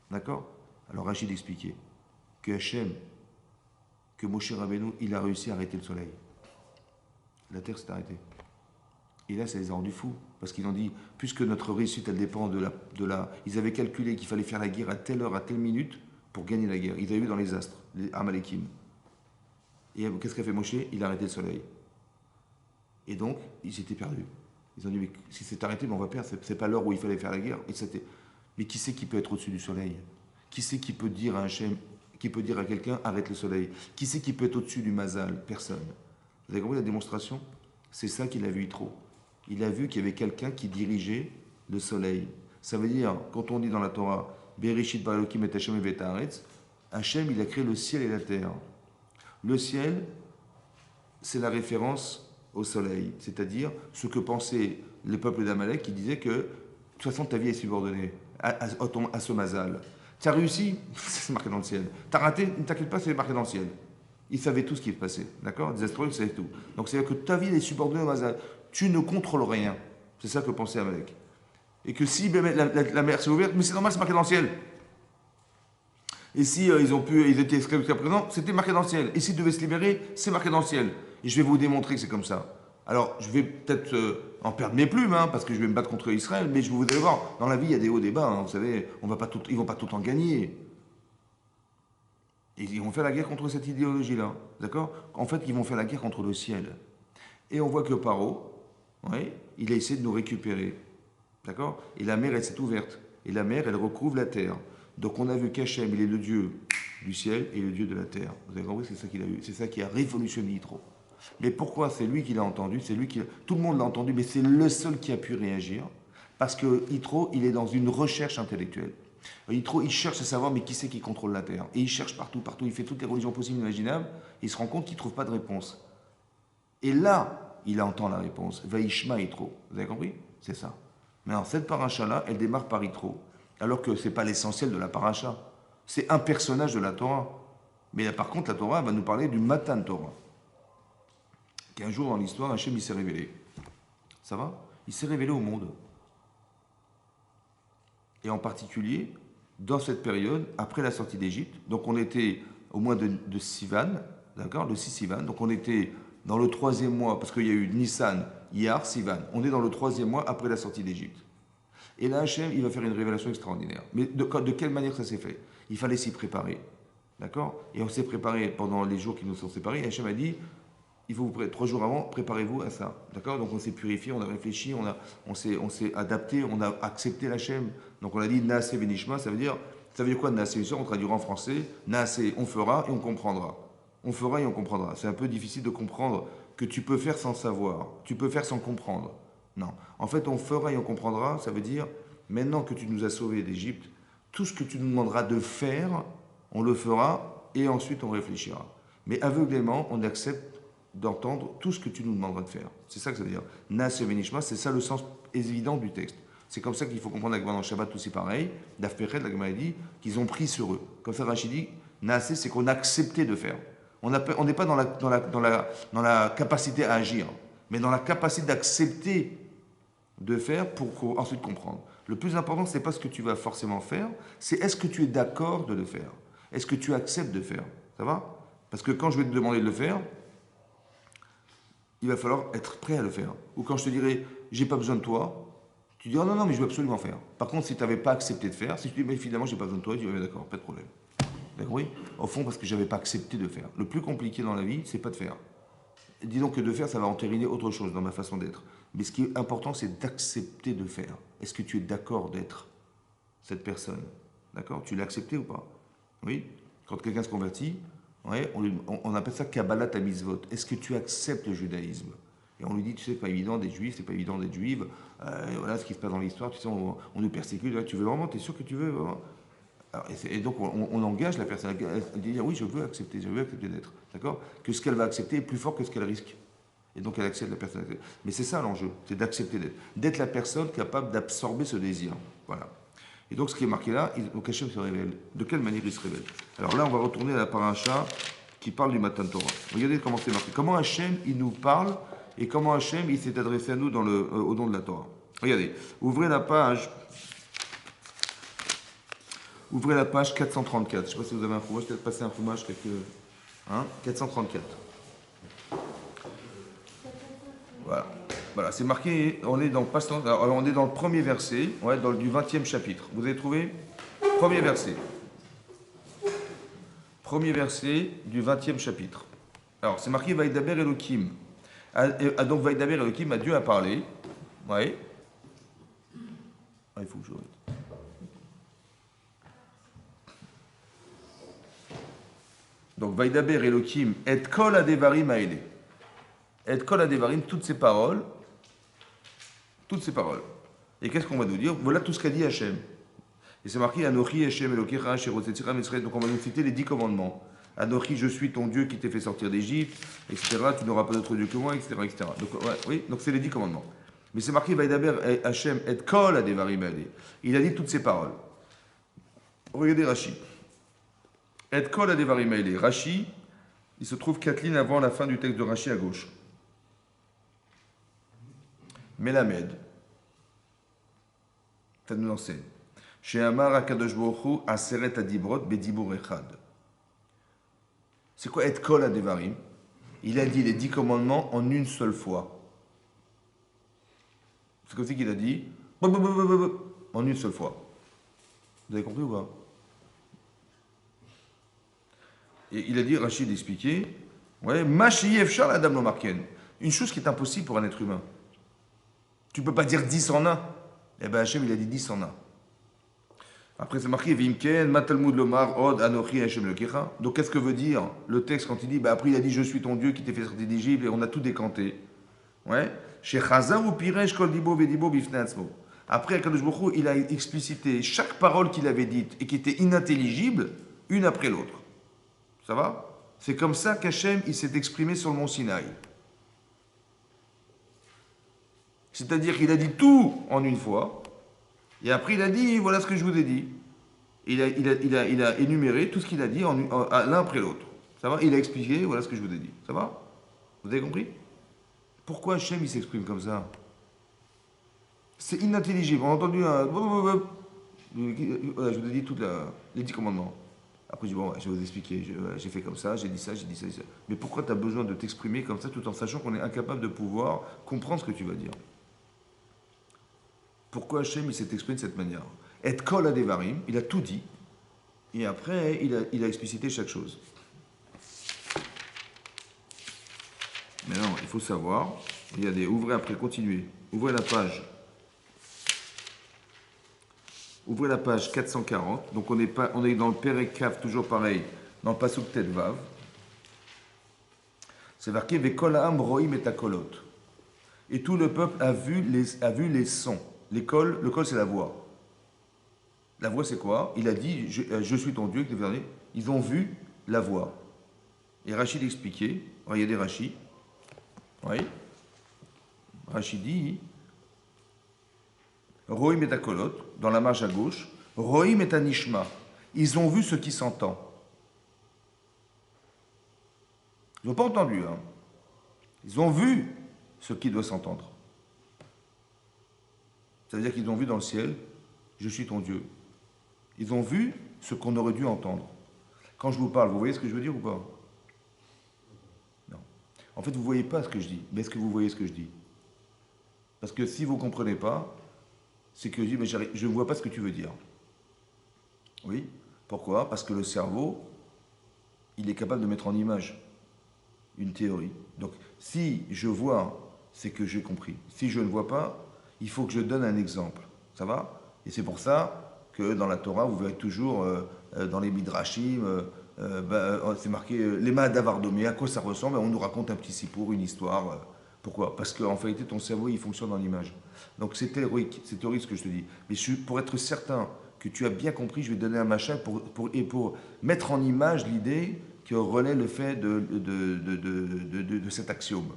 D'accord? Alors Rachid expliquait que Hachem, que Moshe Rabbeinu, il a réussi à arrêter le soleil. La terre s'est arrêtée. Et là, ça les a rendus fous. Parce qu'ils ont dit, puisque notre réussite, elle dépend de la... Ils avaient calculé qu'il fallait faire la guerre à telle heure, à telle minute, pour gagner la guerre. Ils avaient vu dans les astres, les Amalekim. Et qu'est-ce qu'a fait Moshe? Il a arrêté le soleil. Et donc, ils étaient perdus. Ils ont dit, mais si c'est arrêté, mais on va perdre. C'est pas l'heure où il fallait faire la guerre. Mais qui c'est qui peut être au-dessus du soleil? Qui c'est qui peut dire à Hachem, qui peut dire à quelqu'un, arrête le soleil? Qui c'est qui peut être au-dessus du mazal? Personne. Vous avez compris la démonstration? C'est ça qu'il a vu Yitro. Il a vu qu'il y avait quelqu'un qui dirigeait le soleil. Ça veut dire, quand on dit dans la Torah, Bereshit bara Elokim et Hashem et haaretz, Hachem, il a créé le ciel et la terre. Le ciel, c'est la référence au soleil, c'est-à-dire ce que pensait le peuple d'Amalek qui disait que de toute façon ta vie est subordonnée à ce mazal. Tu as réussi, c'est marqué dans le ciel. Tu as raté, ne t'inquiète pas, c'est marqué dans le ciel. Ils savaient tout ce qui se passait, d'accord? Des astrologues savaient tout. Donc c'est-à-dire que ta vie est subordonnée au mazal. Tu ne contrôles rien. C'est ça que pensait Amalek. Et que si la mer s'est ouverte, mais c'est normal, c'est marqué dans le ciel. Et si ils étaient esclaves jusqu'à présent, c'était marqué dans le ciel. Et s'ils devaient se libérer, c'est marqué dans le ciel. Et je vais vous démontrer que c'est comme ça. Alors, je vais peut-être en perdre mes plumes, parce que je vais me battre contre Israël, mais vous allez voir, dans la vie, il y a des hauts, des bas. Vous savez, ils ne vont pas tout le temps gagner. Et ils vont faire la guerre contre cette idéologie-là. D'accord? En fait, ils vont faire la guerre contre le ciel. Et on voit que Paro, il a essayé de nous récupérer. D'accord? Et la mer, elle s'est ouverte. Et la mer, elle recouvre la terre. Donc on a vu qu'Hachem, il est le Dieu du ciel et le Dieu de la terre. Vous avez compris? C'est ça qu'il a eu. C'est ça qui a révolutionné Yitro. Mais pourquoi? C'est lui qui l'a entendu, tout le monde l'a entendu, mais c'est le seul qui a pu réagir. Parce que Yitro, il est dans une recherche intellectuelle. Yitro, il cherche à savoir, mais qui c'est qui contrôle la terre? Et il cherche partout, il fait toutes les religions possibles et imaginables, et il se rend compte qu'il ne trouve pas de réponse. Et là, il entend la réponse. Vaishma Yitro. Vous avez compris? C'est ça. Mais alors, cette paracha-là, elle démarre par Yitro. Alors que ce n'est pas l'essentiel de la paracha. C'est un personnage de la Torah. Mais là, par contre, la Torah va nous parler du Matan Torah. Qu'un jour dans l'histoire, Hachem il s'est révélé. Ça va? Il s'est révélé au monde. Et en particulier, dans cette période, après la sortie d'Égypte, donc on était au mois de Sivan, d'accord? Le 6 Sivan, donc on était dans le 3e mois, parce qu'il y a eu Nissan, Iyar, Sivan. On est dans le 3e mois après la sortie d'Égypte. Et là, Hachem, il va faire une révélation extraordinaire. Mais de quelle manière ça s'est fait? Il fallait s'y préparer. D'accord? Et on s'est préparé pendant les jours qui nous sont séparés. Et Hachem a dit, il faut 3 jours avant, préparez-vous à ça. D'accord? Donc on s'est purifié, on a réfléchi, on s'est adapté, on a accepté l'Hachem. Donc on a dit, Naase Venishma, ça veut dire quoi Naase? On traduira en français, Naase, on fera et on comprendra. On fera et on comprendra. C'est un peu difficile de comprendre que tu peux faire sans savoir. Tu peux faire sans comprendre. Non. En fait, on fera et on comprendra, ça veut dire, maintenant que tu nous as sauvés d'Égypte, tout ce que tu nous demanderas de faire, on le fera et ensuite on réfléchira. Mais aveuglément, on accepte d'entendre tout ce que tu nous demanderas de faire. C'est ça que ça veut dire. Naase Venishma, c'est ça le sens évident du texte. C'est comme ça qu'il faut comprendre la Gemara dans Shabbat aussi pareil. D'Afpechet, la Gemara dit qu'ils ont pris sur eux. Comme ça, Rachid dit, Naasé, c'est qu'on a accepté de faire. On n'est pas dans la capacité à agir, mais dans la capacité d'accepter de faire pour ensuite comprendre. Le plus important, ce n'est pas ce que tu vas forcément faire, c'est est-ce que tu es d'accord de le faire. Est-ce que tu acceptes de faire. Ça va? Parce que quand je vais te demander de le faire, il va falloir être prêt à le faire. Ou quand je te dirai, j'ai pas besoin de toi, tu dis, oh non, non, mais je veux absolument faire. Par contre, si tu n'avais pas accepté de faire, si je te dis, mais finalement, j'ai pas besoin de toi, tu dis, oui, d'accord, pas de problème. D'accord, oui? Au fond, parce que j'avais pas accepté de faire. Le plus compliqué dans la vie, c'est pas de faire. Disons que de faire, ça va entériner autre chose dans ma façon d'être. Mais ce qui est important, c'est d'accepter de faire. Est-ce que tu es d'accord d'être cette personne? D'accord? Tu l'as accepté ou pas? Oui? Quand quelqu'un se convertit, ouais, on appelle ça Kabbalat Hamizvot. Est-ce que tu acceptes le judaïsme? Et on lui dit, tu sais, c'est pas évident d'être juif, c'est pas évident d'être juive. Voilà ce qui se passe dans l'histoire, tu sais, on nous persécute. Là, tu veux vraiment, tu es sûr que tu veux vraiment? Alors, et donc, on engage la personne à dire, oui, je veux accepter d'être. D'accord? Que ce qu'elle va accepter est plus fort que ce qu'elle risque. Et donc, elle accepte la personne. Mais c'est ça l'enjeu, c'est d'accepter d'être. D'être la personne capable d'absorber ce désir. Voilà. Et donc, ce qui est marqué là, donc Hachem se révèle. De quelle manière il se révèle? Alors là, on va retourner à la paracha qui parle du Matan Torah. Regardez comment c'est marqué. Comment Hachem, il nous parle et comment Hachem, il s'est adressé à nous au don de la Torah. Regardez, ouvrez la page 434. Je ne sais pas si vous avez un fromage, peut-être passer un fromage quelques... Hein, 434. Voilà. Voilà, c'est marqué, on est dans le premier verset, ouais, du 20e chapitre. Vous avez trouvé? Premier verset. Premier verset du 20e chapitre. Alors, c'est marqué Vaïdaber Elohim. Donc, Vaïdaber Elohim, Dieu a parlé. Ouais. Ah, il faut que je... Donc, Vaïdaber Elohim, et kol adevarim aele. Et kol adevarim, toutes ces paroles. Toutes ces paroles. Et qu'est-ce qu'on va nous dire? Voilà tout ce qu'a dit Hachem. Et c'est marqué Anochi Hachem Elokecha Sherotzetsira Mitzrayim. Donc on va nous citer les 10 commandements. Anochi, je suis ton Dieu qui t'ai fait sortir d'Égypte, etc. Tu n'auras pas d'autre Dieu que moi, etc. etc. Donc, ouais, oui, donc c'est les 10 commandements. Mais c'est marqué Vaïdaber Hachem et kol adevarim aele. Il a dit toutes ces paroles. Regardez Rashi. Et kol adevarim aele. Rashi, il se trouve 4 lignes avant la fin du texte de Rashi à gauche. Melamed, ça nous enseigne. Chez Amar Akadosh Baruch Hu Aseret Adibrot Bedibur Echad. C'est quoi Et Kol Adevarim? Il a dit les 10 commandements en une seule fois. C'est comme ça qu'il a dit en une seule fois. Vous avez compris ou pas? Et il a dit, Rachid expliqué, ouais, Mashiyef Shal Adam lo Marken. Une chose qui est impossible pour un être humain. Tu ne peux pas dire 10 en 1. Eh bien, Hachem, il a dit 10 en 1. Après, c'est marqué Vimken, Matalmud Lomar, Od, Anochi, Hachem Lekecha. Donc, qu'est-ce que veut dire le texte quand il dit, après, il a dit je suis ton Dieu qui t'ai fait sortir d'Égypte et on a tout décanté. Ouais. Chez Chazar ou Piresh, Kol Dibo, Vedibo, Bifneatzmo. Après, Akadosh Baruch Hu, il a explicité chaque parole qu'il avait dite et qui était inintelligible, une après l'autre. Ça va? C'est comme ça qu'Hachem, il s'est exprimé sur le mont Sinaï. C'est-à-dire qu'il a dit tout en une fois, et après il a dit, voilà ce que je vous ai dit. Il a énuméré tout ce qu'il a dit l'un après l'autre. Ça va? Il a expliqué, voilà ce que je vous ai dit. Ça va? Vous avez compris? Pourquoi Hachem il s'exprime comme ça? C'est inintelligible. On a entendu un... Voilà, je vous ai dit les 10 commandements. Après je dis, bon, je vais vous expliquer. J'ai fait comme ça, j'ai dit ça, j'ai dit ça, j'ai dit ça. Mais pourquoi tu as besoin de t'exprimer comme ça tout en sachant qu'on est incapable de pouvoir comprendre ce que tu vas dire? Pourquoi Hachem il s'est exprimé de cette manière? Et kol adevarim, il a tout dit, et après il a explicité chaque chose. Maintenant, il faut savoir, regardez, ouvrez après, continuez. Ouvrez la page. Ouvrez la page 440. Donc on est dans le Perek Kaf, toujours pareil, dans le Pasuk Tet Vav. C'est marqué Vekol ha'am roim et akolot. Et tout le peuple a vu les sons. Le col, c'est la voix. La voix, c'est quoi? Il a dit, je suis ton Dieu. Ils ont vu la voix. Et Rachid expliquait, regardez Rachid. Oui. Rachid dit, Roim et Akolot, dans la marge à gauche. Roim et Anishma. Ils ont vu ce qui s'entend. Ils n'ont pas entendu. Hein. Ils ont vu ce qui doit s'entendre. Ça veut dire qu'ils ont vu dans le ciel, je suis ton Dieu. Ils ont vu ce qu'on aurait dû entendre. Quand je vous parle, vous voyez ce que je veux dire ou pas? Non. En fait, vous ne voyez pas ce que je dis, mais est-ce que vous voyez ce que je dis? Parce que si vous ne comprenez pas, c'est que je dis, mais je ne vois pas ce que tu veux dire. Oui. Pourquoi? Parce que le cerveau, il est capable de mettre en image une théorie. Donc, si je vois, c'est que j'ai compris. Si je ne vois pas, il faut que je donne un exemple. Ça va? Et c'est pour ça que dans la Torah, vous verrez toujours, dans les Midrashim, c'est marqué les Mahadavardomé, à quoi ça ressemble? On nous raconte un petit sipour, une histoire. Pourquoi? Parce qu'en réalité, ton cerveau, il fonctionne en image. Donc c'est théorique ce que je te dis. Mais pour être certain que tu as bien compris, je vais donner un machin pour mettre en image l'idée qui relaie le fait de cet axiome.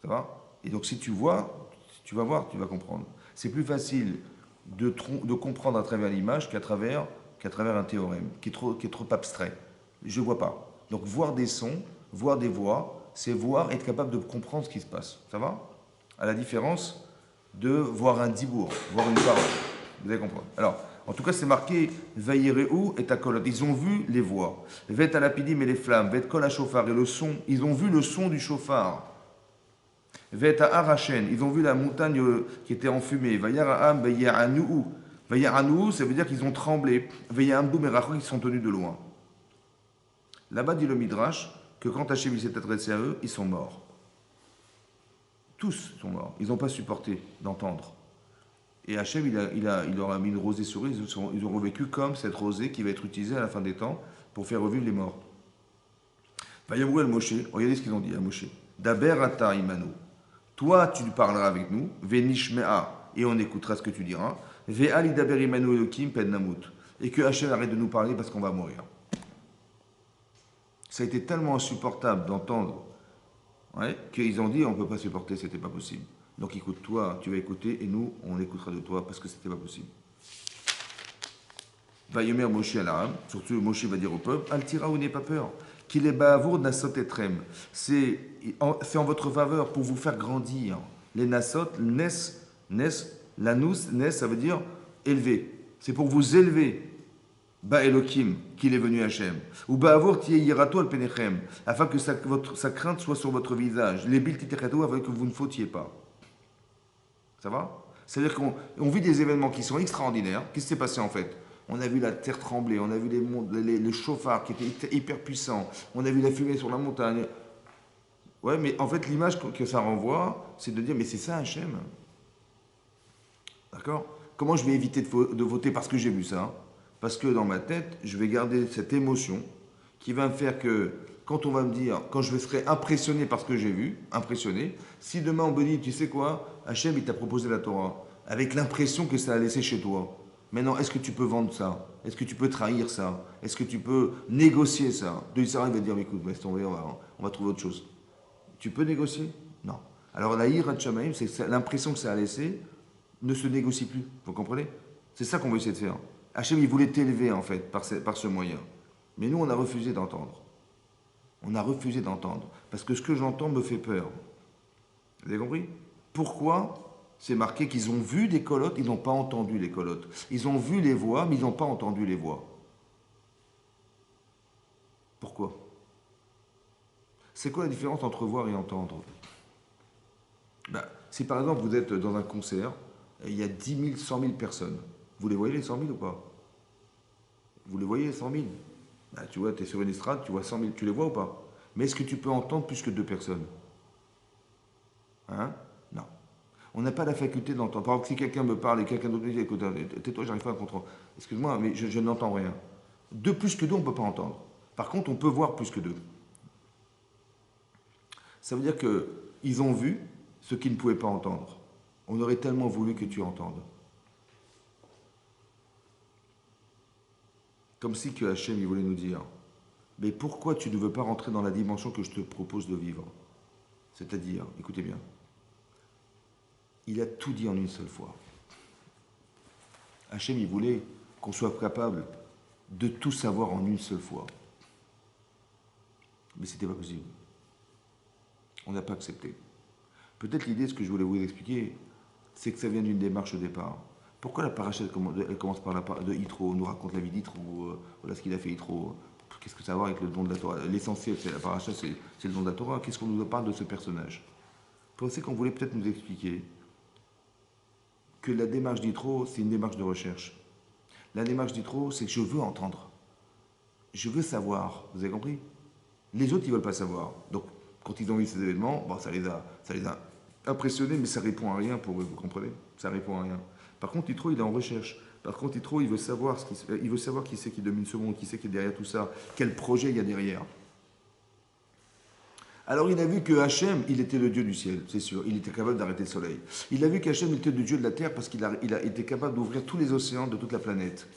Ça va? Et donc si tu vois, tu vas voir, tu vas comprendre. C'est plus facile de comprendre à travers l'image qu'à travers un théorème, qui est trop abstrait. Je ne vois pas. Donc voir des sons, voir des voix, c'est voir, être capable de comprendre ce qui se passe. Ça va? À la différence de voir un dibour, voir une parole. Vous allez comprendre. Alors, en tout cas, c'est marqué Vaïréou et Takolot. Ils ont vu les voix. Vet à lapidim et les flammes. Vet kol chauffard et le son. Ils ont vu le son du chauffard. Vet à Arachen. Ils ont vu la montagne qui était enfumée. Vaïraam Vaïranou. Vaïranou, ça veut dire qu'ils ont tremblé. Vaïramdou merachou, ils sont tenus de loin. Là-bas, dit le Midrash, que quand Hachem s'est adressé à eux, ils sont morts. Tous sont morts. Ils n'ont pas supporté d'entendre. Et Hachem, il leur a mis une rosée sur eux. Ils ont revécu comme cette rosée qui va être utilisée à la fin des temps pour faire revivre les morts. Vayamrou el Moshe, regardez ce qu'ils ont dit à Moshe. Daber ata imanu. Toi, tu parleras avec nous. Venishmea, et on écoutera ce que tu diras. Ve'ali daber imanu elokim pen namut. Et que Hachem arrête de nous parler parce qu'on va mourir. Ça a été tellement insupportable d'entendre, qu'ils ont dit on ne peut pas supporter, c'était pas possible. Donc écoute, toi, tu vas écouter et nous, on écoutera de toi parce que c'était pas possible. Vayomer Moshe à l'Aram, surtout Moshe va dire au peuple, Altira ou n'ayez pas peur, qu'il est bavour nasot etrem. C'est en votre faveur pour vous faire grandir. Les nasot, l'anus, nes, ça veut dire élever. C'est pour vous élever. Ba Elohim, qu'il est venu Hachem. Ou Ba'avor Tieyirato al Penechem, afin que sa crainte soit sur votre visage. Les bil titechato, afin que vous ne fautiez pas. Ça va? C'est-à-dire qu'on vit des événements qui sont extraordinaires. Qu'est-ce qui s'est passé en fait? On a vu la terre trembler, on a vu les chauffards qui étaient hyper puissants, on a vu la fumée sur la montagne. Ouais, mais en fait, l'image que ça renvoie, c'est de dire, mais c'est ça Hachem. D'accord? Comment je vais éviter de voter parce que j'ai vu ça? Parce que dans ma tête, je vais garder cette émotion qui va me faire que, quand on va me dire, quand je serai impressionné par ce que j'ai vu, impressionné, si demain on me dit, tu sais quoi, Hachem, il t'a proposé la Torah, avec l'impression que ça a laissé chez toi. Maintenant, est-ce que tu peux vendre ça? Est-ce que tu peux trahir ça? Est-ce que tu peux négocier ça? De Sarah, il va dire, écoute, laisse tomber, on va trouver autre chose. Tu peux négocier? Non. Alors la ira de Shamaïm, c'est l'impression que ça a laissé, ne se négocie plus. Vous comprenez? C'est ça qu'on veut essayer de faire. Hachem, il voulait t'élever, en fait, par ce moyen. Mais nous, on a refusé d'entendre. On a refusé d'entendre. Parce que ce que j'entends me fait peur. Vous avez compris? Pourquoi c'est marqué qu'ils ont vu des colottes, ils n'ont pas entendu les colottes. Ils ont vu les voix, mais ils n'ont pas entendu les voix. Pourquoi? C'est quoi la différence entre voir et entendre? Si par exemple vous êtes dans un concert, et il y a 10 000, 100 000 personnes. Vous les voyez les 100 000 ou pas? Vous les voyez les 100 000? Tu vois, tu es sur une estrade, tu vois 100 000, tu les vois ou pas? Mais est-ce que tu peux entendre plus que 2 personnes? Hein? Non. On n'a pas la faculté d'entendre. Par exemple, si quelqu'un me parle et quelqu'un d'autre me dit, écoute, tais-toi, j'arrive pas à comprendre. Excuse-moi, mais je n'entends rien. 2 plus que 2, on ne peut pas entendre. Par contre, on peut voir plus que 2. Ça veut dire qu'ils ont vu ce qu'ils ne pouvaient pas entendre. On aurait tellement voulu que tu entendes. Comme si que Hachem, il voulait nous dire, mais pourquoi tu ne veux pas rentrer dans la dimension que je te propose de vivre? C'est-à-dire, écoutez bien, il a tout dit en une seule fois. Hachem, il voulait qu'on soit capable de tout savoir en une seule fois. Mais ce n'était pas possible. On n'a pas accepté. Peut-être l'idée, ce que je voulais vous expliquer, c'est que ça vient d'une démarche au départ. Pourquoi la paracha, elle commence par de Yitro, on nous raconte la vie d'Yitro, voilà ce qu'il a fait Yitro. Qu'est-ce que ça a à voir avec le don de la Torah? L'essentiel, c'est la paracha, c'est le don de la Torah. Qu'est-ce qu'on nous parle de ce personnage? Pensez qu'on voulait peut-être nous expliquer que la démarche d'Yitro, c'est une démarche de recherche. La démarche d'Yitro, c'est que je veux entendre. Je veux savoir. Vous avez compris? Les autres, ils ne veulent pas savoir. Donc, quand ils ont vu ces événements, bon, ça les a impressionnés, mais ça répond à rien pour eux, vous comprenez? Ça répond à rien. Par contre, Yitro, il est en recherche. Par contre, Yitro, il veut savoir qui c'est qui domine ce monde, qui c'est qui est derrière tout ça, quel projet il y a derrière. Alors, il a vu que Hachem, il était le Dieu du ciel, c'est sûr. Il était capable d'arrêter le soleil. Il a vu qu'Hachem était le Dieu de la terre parce qu'il a été capable d'ouvrir tous les océans de toute la planète.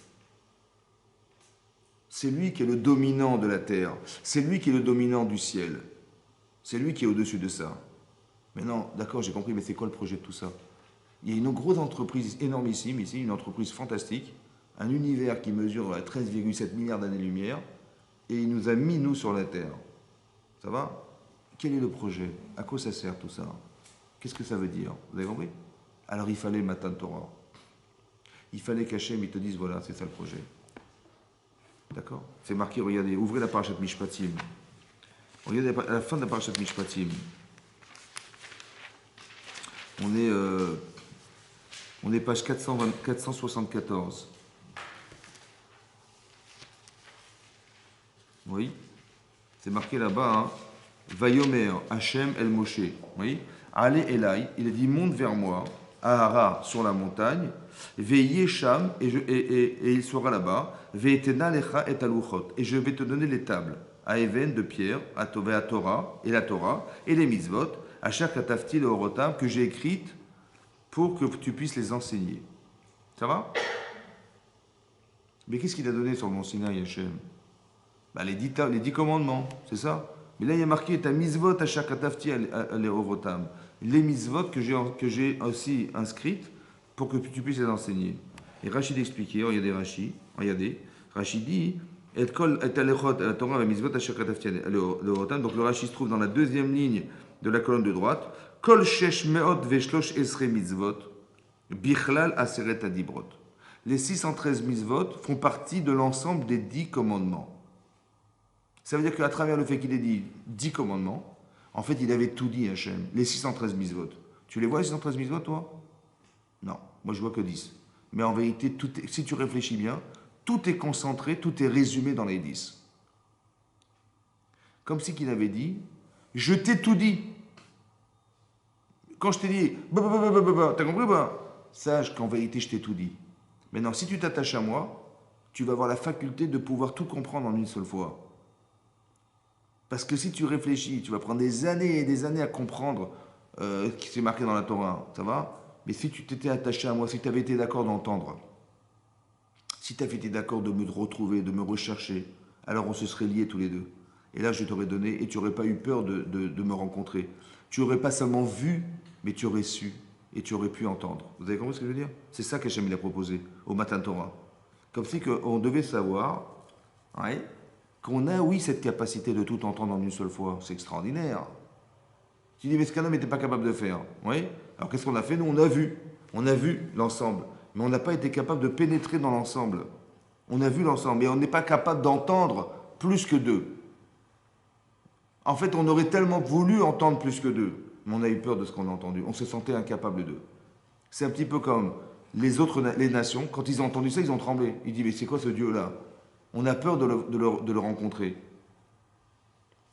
C'est lui qui est le dominant de la terre. C'est lui qui est le dominant du ciel. C'est lui qui est au-dessus de ça. Mais non, d'accord, j'ai compris, mais c'est quoi le projet de tout ça? Il y a une grosse entreprise énormissime ici, une entreprise fantastique, un univers qui mesure 13,7 milliards d'années-lumière, et il nous a mis, nous, sur la Terre. Ça va? Quel est le projet? À quoi ça sert tout ça? Qu'est-ce que ça veut dire? Vous avez compris? Alors il fallait le Matan Torah. Il fallait qu'Hachem, il te dise, voilà, c'est ça le projet. D'accord? C'est marqué, regardez, ouvrez la parashat Mishpatim. Regardez à la fin de la parashat Mishpatim. On est page 474. Oui? C'est marqué là-bas, hein? Vayomer Hachem El Moshe. Oui? Allez Elai, il a dit, monte vers moi, à Hara, sur la montagne, Veillez Sham, et il sera là-bas, Ve'etena lecha et aluchot, et je vais te donner les tables, à Even de pierre, à Torah, et la Torah, et les mitzvot, à chaque atafti le horotam que j'ai écrites pour que tu puisses les enseigner. Ça va? Mais qu'est-ce qu'il a donné sur le mont Sinaï, Hachem? Bah, les 10 commandements, c'est ça? Mais là, il y a marqué ta mitzvot à chaque atafti les horotam. Les mitzvot que j'ai aussi inscrites pour que tu puisses les enseigner. Et Rachid expliquait, regardez, Rachid dit, et kol et alechot la Torah la mitzvot à chaque atafti le horotam. Donc le Rachid se trouve dans la deuxième ligne de la colonne de droite. Kol shesh meot veshlosh esre mitzvot bichlal aseret adibrot. Les 613 mitzvot font partie de l'ensemble des 10 commandements. Ça veut dire qu'à travers le fait qu'il ait dit 10 commandements, en fait, il avait tout dit, Hachem, les 613 mitzvot. Tu les vois, les 613 mitzvot, toi? Non, moi je vois que 10. Mais en vérité, si tu réfléchis bien, tout est concentré, tout est résumé dans les 10. Comme si qu'il avait dit, je t'ai tout dit. Quand je t'ai dit, t'as compris ou pas? Sache qu'en vérité, je t'ai tout dit. Maintenant, si tu t'attaches à moi, tu vas avoir la faculté de pouvoir tout comprendre en une seule fois. Parce que si tu réfléchis, tu vas prendre des années et des années à comprendre ce qui s'est marqué dans la Torah, ça va? Mais si tu t'étais attaché à moi, si tu avais été d'accord d'entendre, si tu avais été d'accord de me retrouver, de me rechercher, alors on se serait liés tous les deux. Et là, je t'aurais donné, et tu n'aurais pas eu peur de me rencontrer. Tu n'aurais pas seulement vu, mais tu aurais su, et tu aurais pu entendre. Vous avez compris ce que je veux dire? C'est ça qu'Hachem a proposé au Matan Torah. Comme si on devait savoir, ouais, qu'on a, oui, cette capacité de tout entendre en une seule fois. C'est extraordinaire. Tu dis, mais ce qu'un homme n'était pas capable de faire. Oui. Alors qu'est-ce qu'on a fait? Nous, on a vu. On a vu l'ensemble. Mais on n'a pas été capable de pénétrer dans l'ensemble. On a vu l'ensemble. Mais on n'est pas capable d'entendre plus que deux. En fait, on aurait tellement voulu entendre plus que deux. Mais on a eu peur de ce qu'on a entendu. On se sentait incapable d'eux. C'est un petit peu comme les nations. Quand ils ont entendu ça, ils ont tremblé. Ils disent, mais c'est quoi ce Dieu-là? On a peur de le rencontrer.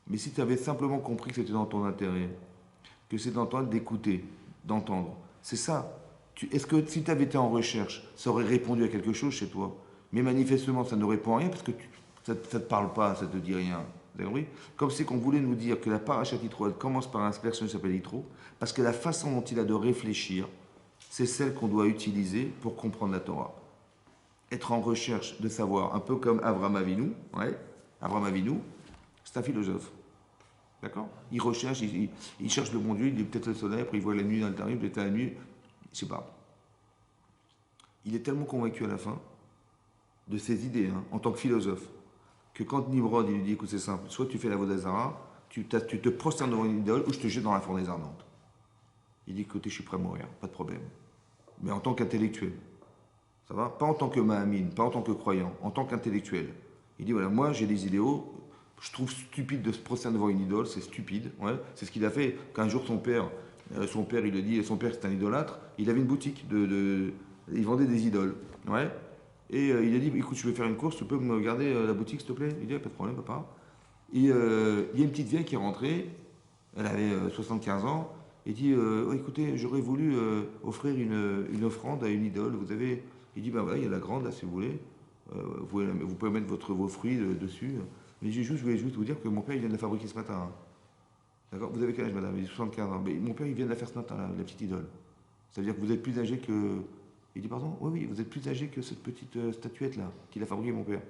Mais si tu avais simplement compris que c'était dans ton intérêt, que c'est dans toi d'écouter, d'entendre, c'est ça. Est-ce que si tu avais été en recherche, ça aurait répondu à quelque chose chez toi? Mais manifestement, ça ne répond à rien parce que ça ne te parle pas, ça ne te dit rien. Vous avez compris? Comme c'est qu'on voulait nous dire que la parashat Yitro, elle commence par un verset qui s'appelle Yitro, parce que la façon dont il a de réfléchir, c'est celle qu'on doit utiliser pour comprendre la Torah. Être en recherche de savoir, un peu comme Avraham Avinu, ouais, Avraham Avinu, c'est un philosophe. D'accord? Il recherche, il cherche le bon Dieu, il est peut-être le soleil, après il voit la nuit dans le tarif, peut-être la nuit, je ne sais pas. il est tellement convaincu à la fin de ses idées, hein, en tant que philosophe, que quand Nimrod il lui dit, écoute, c'est simple, soit tu fais la Vodazara, tu te prosternes devant une idole, ou je te jette dans la fournaise ardente. Il dit, écoutez, je suis prêt à mourir, pas de problème. Mais en tant qu'intellectuel, ça va? Pas en tant que Mahamine, pas en tant que croyant, en tant qu'intellectuel. Il dit, voilà, moi j'ai des idéaux, je trouve stupide de se prosterner devant une idole, c'est stupide. Ouais. C'est ce qu'il a fait qu'un jour son père, il le dit, son père c'est un idolâtre, il avait une boutique, il vendait des idoles. Ouais. Et il a dit, écoute, je vais faire une course, tu peux me garder la boutique s'il te plaît? Il dit, pas de problème, papa. Et il y a une petite vieille qui est rentrée, elle avait 75 ans, et dit, oh, écoutez, j'aurais voulu offrir une offrande à une idole, vous avez... Il dit, ben voilà, il y a la grande là si vous voulez, vous pouvez mettre vos fruits dessus. Mais je voulais juste vous dire que mon père il vient de la fabriquer ce matin. Hein. D'accord? Vous avez quel âge madame? Il dit 75 ans. Mais mon père il vient de la faire ce matin, la petite idole. Ça veut dire que vous êtes plus âgé que... Il dit, pardon? Oui, oui, vous êtes plus âgé que cette petite statuette là, qu'il a fabriquée mon père.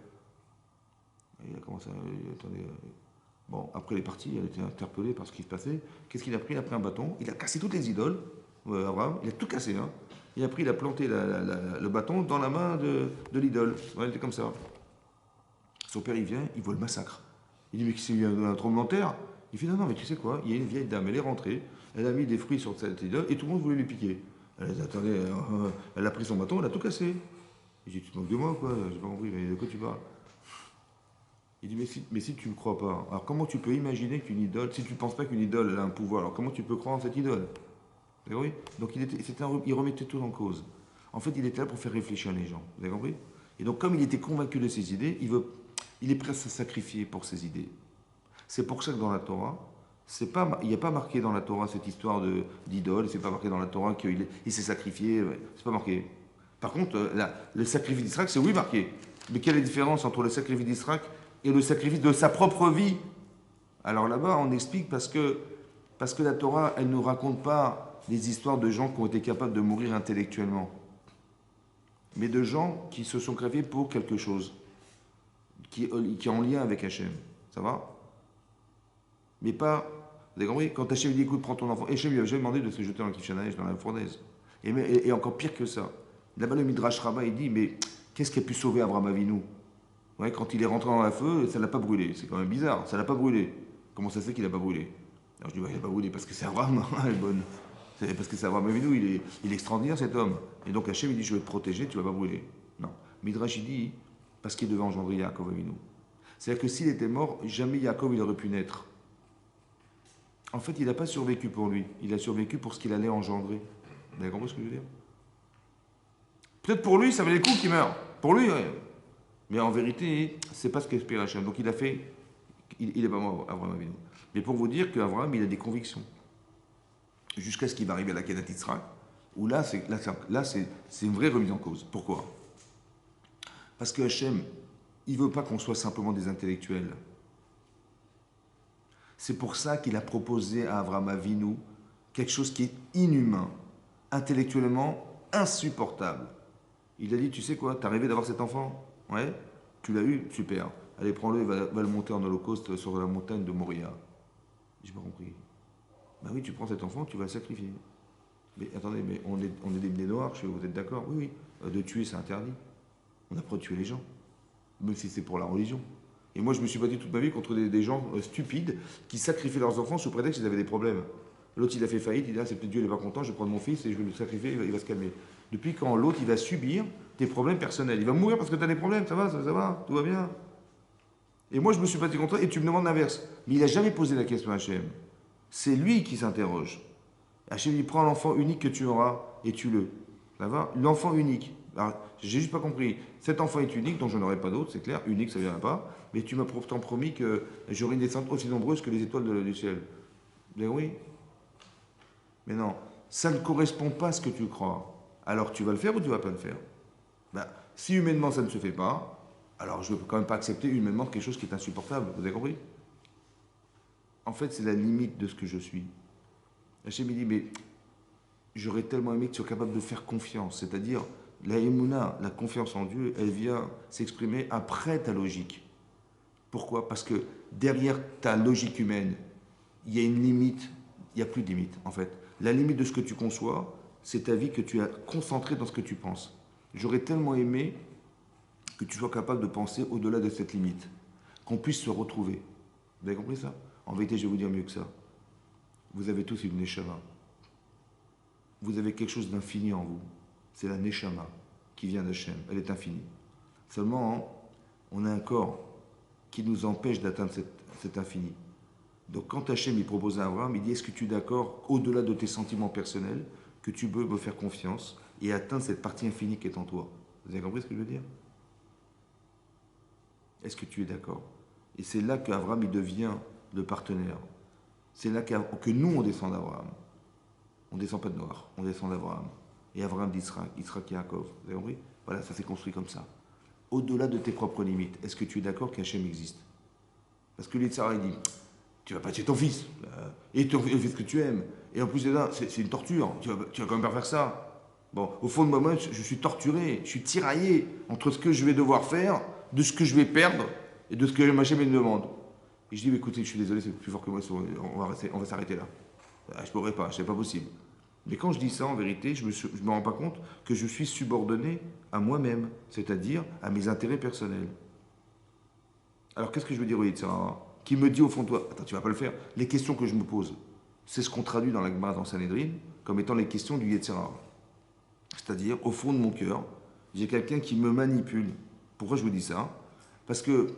Et il a commencé à... Attendez... Bon, après, il est parti, elle était interpellée par ce qui se passait. Qu'est-ce qu'il a pris? Il a pris un bâton, il a cassé toutes les idoles, Abraham, il a tout cassé. Hein. Il a planté le bâton dans la main de l'idole. Ouais, il était comme ça. Son père, il vient, il voit le massacre. Il dit, mais c'est un tremblement de terre? Il fait, non, non, mais tu sais quoi? Il y a une vieille dame, elle est rentrée, elle a mis des fruits sur cette idole et tout le monde voulait lui piquer. Elle a dit, attendez, elle a pris son bâton, elle a tout cassé. Il dit, tu te moques de moi, quoi? J'ai pas compris, mais de quoi tu parles? Il dit, mais si tu ne crois pas, alors comment tu peux imaginer qu'une idole, si tu ne penses pas qu'une idole elle a un pouvoir, alors comment tu peux croire en cette idole? Vous avez compris? Donc il remettait tout en cause. En fait, il était là pour faire réfléchir les gens. Vous avez compris? Et donc, comme il était convaincu de ses idées, il est prêt à se sacrifier pour ses idées. C'est pour ça que dans la Torah, il n'y a pas marqué dans la Torah cette histoire d'idole, c'est pas marqué dans la Torah qu'il s'est sacrifié, c'est pas marqué. Par contre, le sacrifice d'Israël, c'est oui marqué. Mais quelle est la différence entre le sacrifice d'Israël et le sacrifice de sa propre vie? Alors là-bas, on explique parce que la Torah, elle ne nous pas des histoires de gens qui ont été capables de mourir intellectuellement, mais de gens qui se sont sacrifiés pour quelque chose, qui est en lien avec Hachem. Ça va? Mais pas... Vous avez compris? Quand Hachem dit, écoute, prends ton enfant, Hachem lui avait jamais demandé de se jeter dans la Kifchanaïch, dans la fournaise. Et encore pire que ça. Là-bas, le Midrash Rabbah, il dit, mais qu'est-ce qui a pu sauver Abraham Avinu? Ouais, quand il est rentré dans le feu, ça ne l'a pas brûlé. C'est quand même bizarre, ça ne l'a pas brûlé. Comment ça se fait qu'il n'a pas brûlé? Alors je dis, ouais, il n'a pas brûlé parce que c'est Abraham, elle est bonne. C'est parce que c'est Abraham Avinu, il est extraordinaire cet homme. Et donc Hachem, il dit, je vais te protéger, tu ne vas pas brûler. Non. Midrash, il dit, parce qu'il devait engendrer Yaakov Avinu. C'est-à-dire que s'il était mort, jamais Yaakov, il aurait pu naître. En fait, il n'a pas survécu pour lui. Il a survécu pour ce qu'il allait engendrer. Vous avez compris ce que je veux dire? Peut-être pour lui, ça valait le coup qu'il meure. Pour lui, ouais. Mais en vérité, c'est pas ce qu'espère Hachem. Donc il a fait, il n'est pas mort, Abraham Avinu. Mais pour vous dire qu'Abraham, il a des convictions. Jusqu'à ce qu'il va arriver à la Kedat Yitzhak, où là, c'est une vraie remise en cause. Pourquoi? Parce que Hachem, il ne veut pas qu'on soit simplement des intellectuels. C'est pour ça qu'il a proposé à Abraham Avinu quelque chose qui est inhumain, intellectuellement insupportable. Il a dit, tu sais quoi, t'as rêvé d'avoir cet enfant? Ouais, tu l'as eu? Super. Allez, prends-le, va le monter en holocauste sur la montagne de Moria. J'ai pas compris. Ben oui, tu prends cet enfant, tu vas le sacrifier. Mais attendez, mais on est des bnei noirs, vous êtes d'accord? Oui, oui. De tuer, c'est interdit. On n'a pas de tuer les gens. Même si c'est pour la religion. Et moi, je me suis battu toute ma vie contre des gens stupides qui sacrifient leurs enfants sous prétexte qu'ils avaient des problèmes. L'autre, il a fait faillite, il dit, ah, c'est peut-être Dieu, il n'est pas content, je vais prendre mon fils et je vais le sacrifier, il va se calmer. Depuis quand l'autre, il va subir tes problèmes personnels. Il va mourir parce que tu as des problèmes, ça va, tout va bien. Et moi, je me suis battu contre toi et tu me demandes l'inverse. Mais il n'a jamais posé la question à Hachem. C'est lui qui s'interroge. Hachem dit, prends l'enfant unique que tu auras et tue-le. Ça va? L'enfant unique. Alors, j'ai juste pas compris. Cet enfant est unique, donc je n'aurai pas d'autre, c'est clair. Unique, ça ne viendra pas. Mais tu m'as pourtant promis que j'aurai une descente aussi nombreuse que les étoiles du ciel. Mais oui. Mais non, ça ne correspond pas à ce que tu crois. Alors tu vas le faire ou tu ne vas pas le faire? Ben, si humainement ça ne se fait pas, alors je ne peux quand même pas accepter humainement quelque chose qui est insupportable. Vous avez compris? En fait, c'est la limite de ce que je suis. Hachem me dit, mais j'aurais tellement aimé que tu sois capable de faire confiance. C'est-à-dire, la émouna, la confiance en Dieu, elle vient s'exprimer après ta logique. Pourquoi? Parce que derrière ta logique humaine, il y a une limite, il n'y a plus de limite en fait. La limite de ce que tu conçois, c'est ta vie que tu as concentrée dans ce que tu penses. J'aurais tellement aimé que tu sois capable de penser au-delà de cette limite, qu'on puisse se retrouver. Vous avez compris ça? En vérité, je vais vous dire mieux que ça. Vous avez tous une neshama. Vous avez quelque chose d'infini en vous. C'est la neshama qui vient d'Hachem. Elle est infinie. Seulement, on a un corps qui nous empêche d'atteindre cet infini. Donc quand Hachem il propose à Abraham, il dit, est-ce que tu es d'accord, au-delà de tes sentiments personnels, que tu peux me faire confiance et atteindre cette partie infinie qui est en toi? Vous avez compris ce que je veux dire? Est-ce que tu es d'accord? Et c'est là qu'Abraham il devient le partenaire. C'est là que nous on descend d'Abraham. On ne descend pas de Noir, on descend d'Abraham. Et Abraham d'Israël, Israël et Yaakov. Vous avez compris? Voilà, ça s'est construit comme ça. Au-delà de tes propres limites, est-ce que tu es d'accord qu'Hachem existe? Parce que l'Yitzhara, il dit, tu vas pas tuer ton fils, et ton fils que tu aimes. Et en plus de ça, c'est une torture, tu vas quand même pas faire ça. Bon, au fond de moi, je suis torturé, je suis tiraillé entre ce que je vais devoir faire, de ce que je vais perdre, et de ce que Hachem me demande. Et je dis, écoutez, je suis désolé, c'est plus fort que moi, on va s'arrêter là. Je ne pourrais pas, c'est pas possible. Mais quand je dis ça, en vérité, je me rends pas compte que je suis subordonné à moi-même, c'est-à-dire à mes intérêts personnels. Alors qu'est-ce que je veux dire au Yitzhara qui me dit au fond de toi, attends, tu vas pas le faire. Les questions que je me pose, c'est ce qu'on traduit dans la Gemara dans Sanhedrin comme étant les questions du Yitzhara. C'est-à-dire, au fond de mon cœur, j'ai quelqu'un qui me manipule. Pourquoi je vous dis ça? Parce que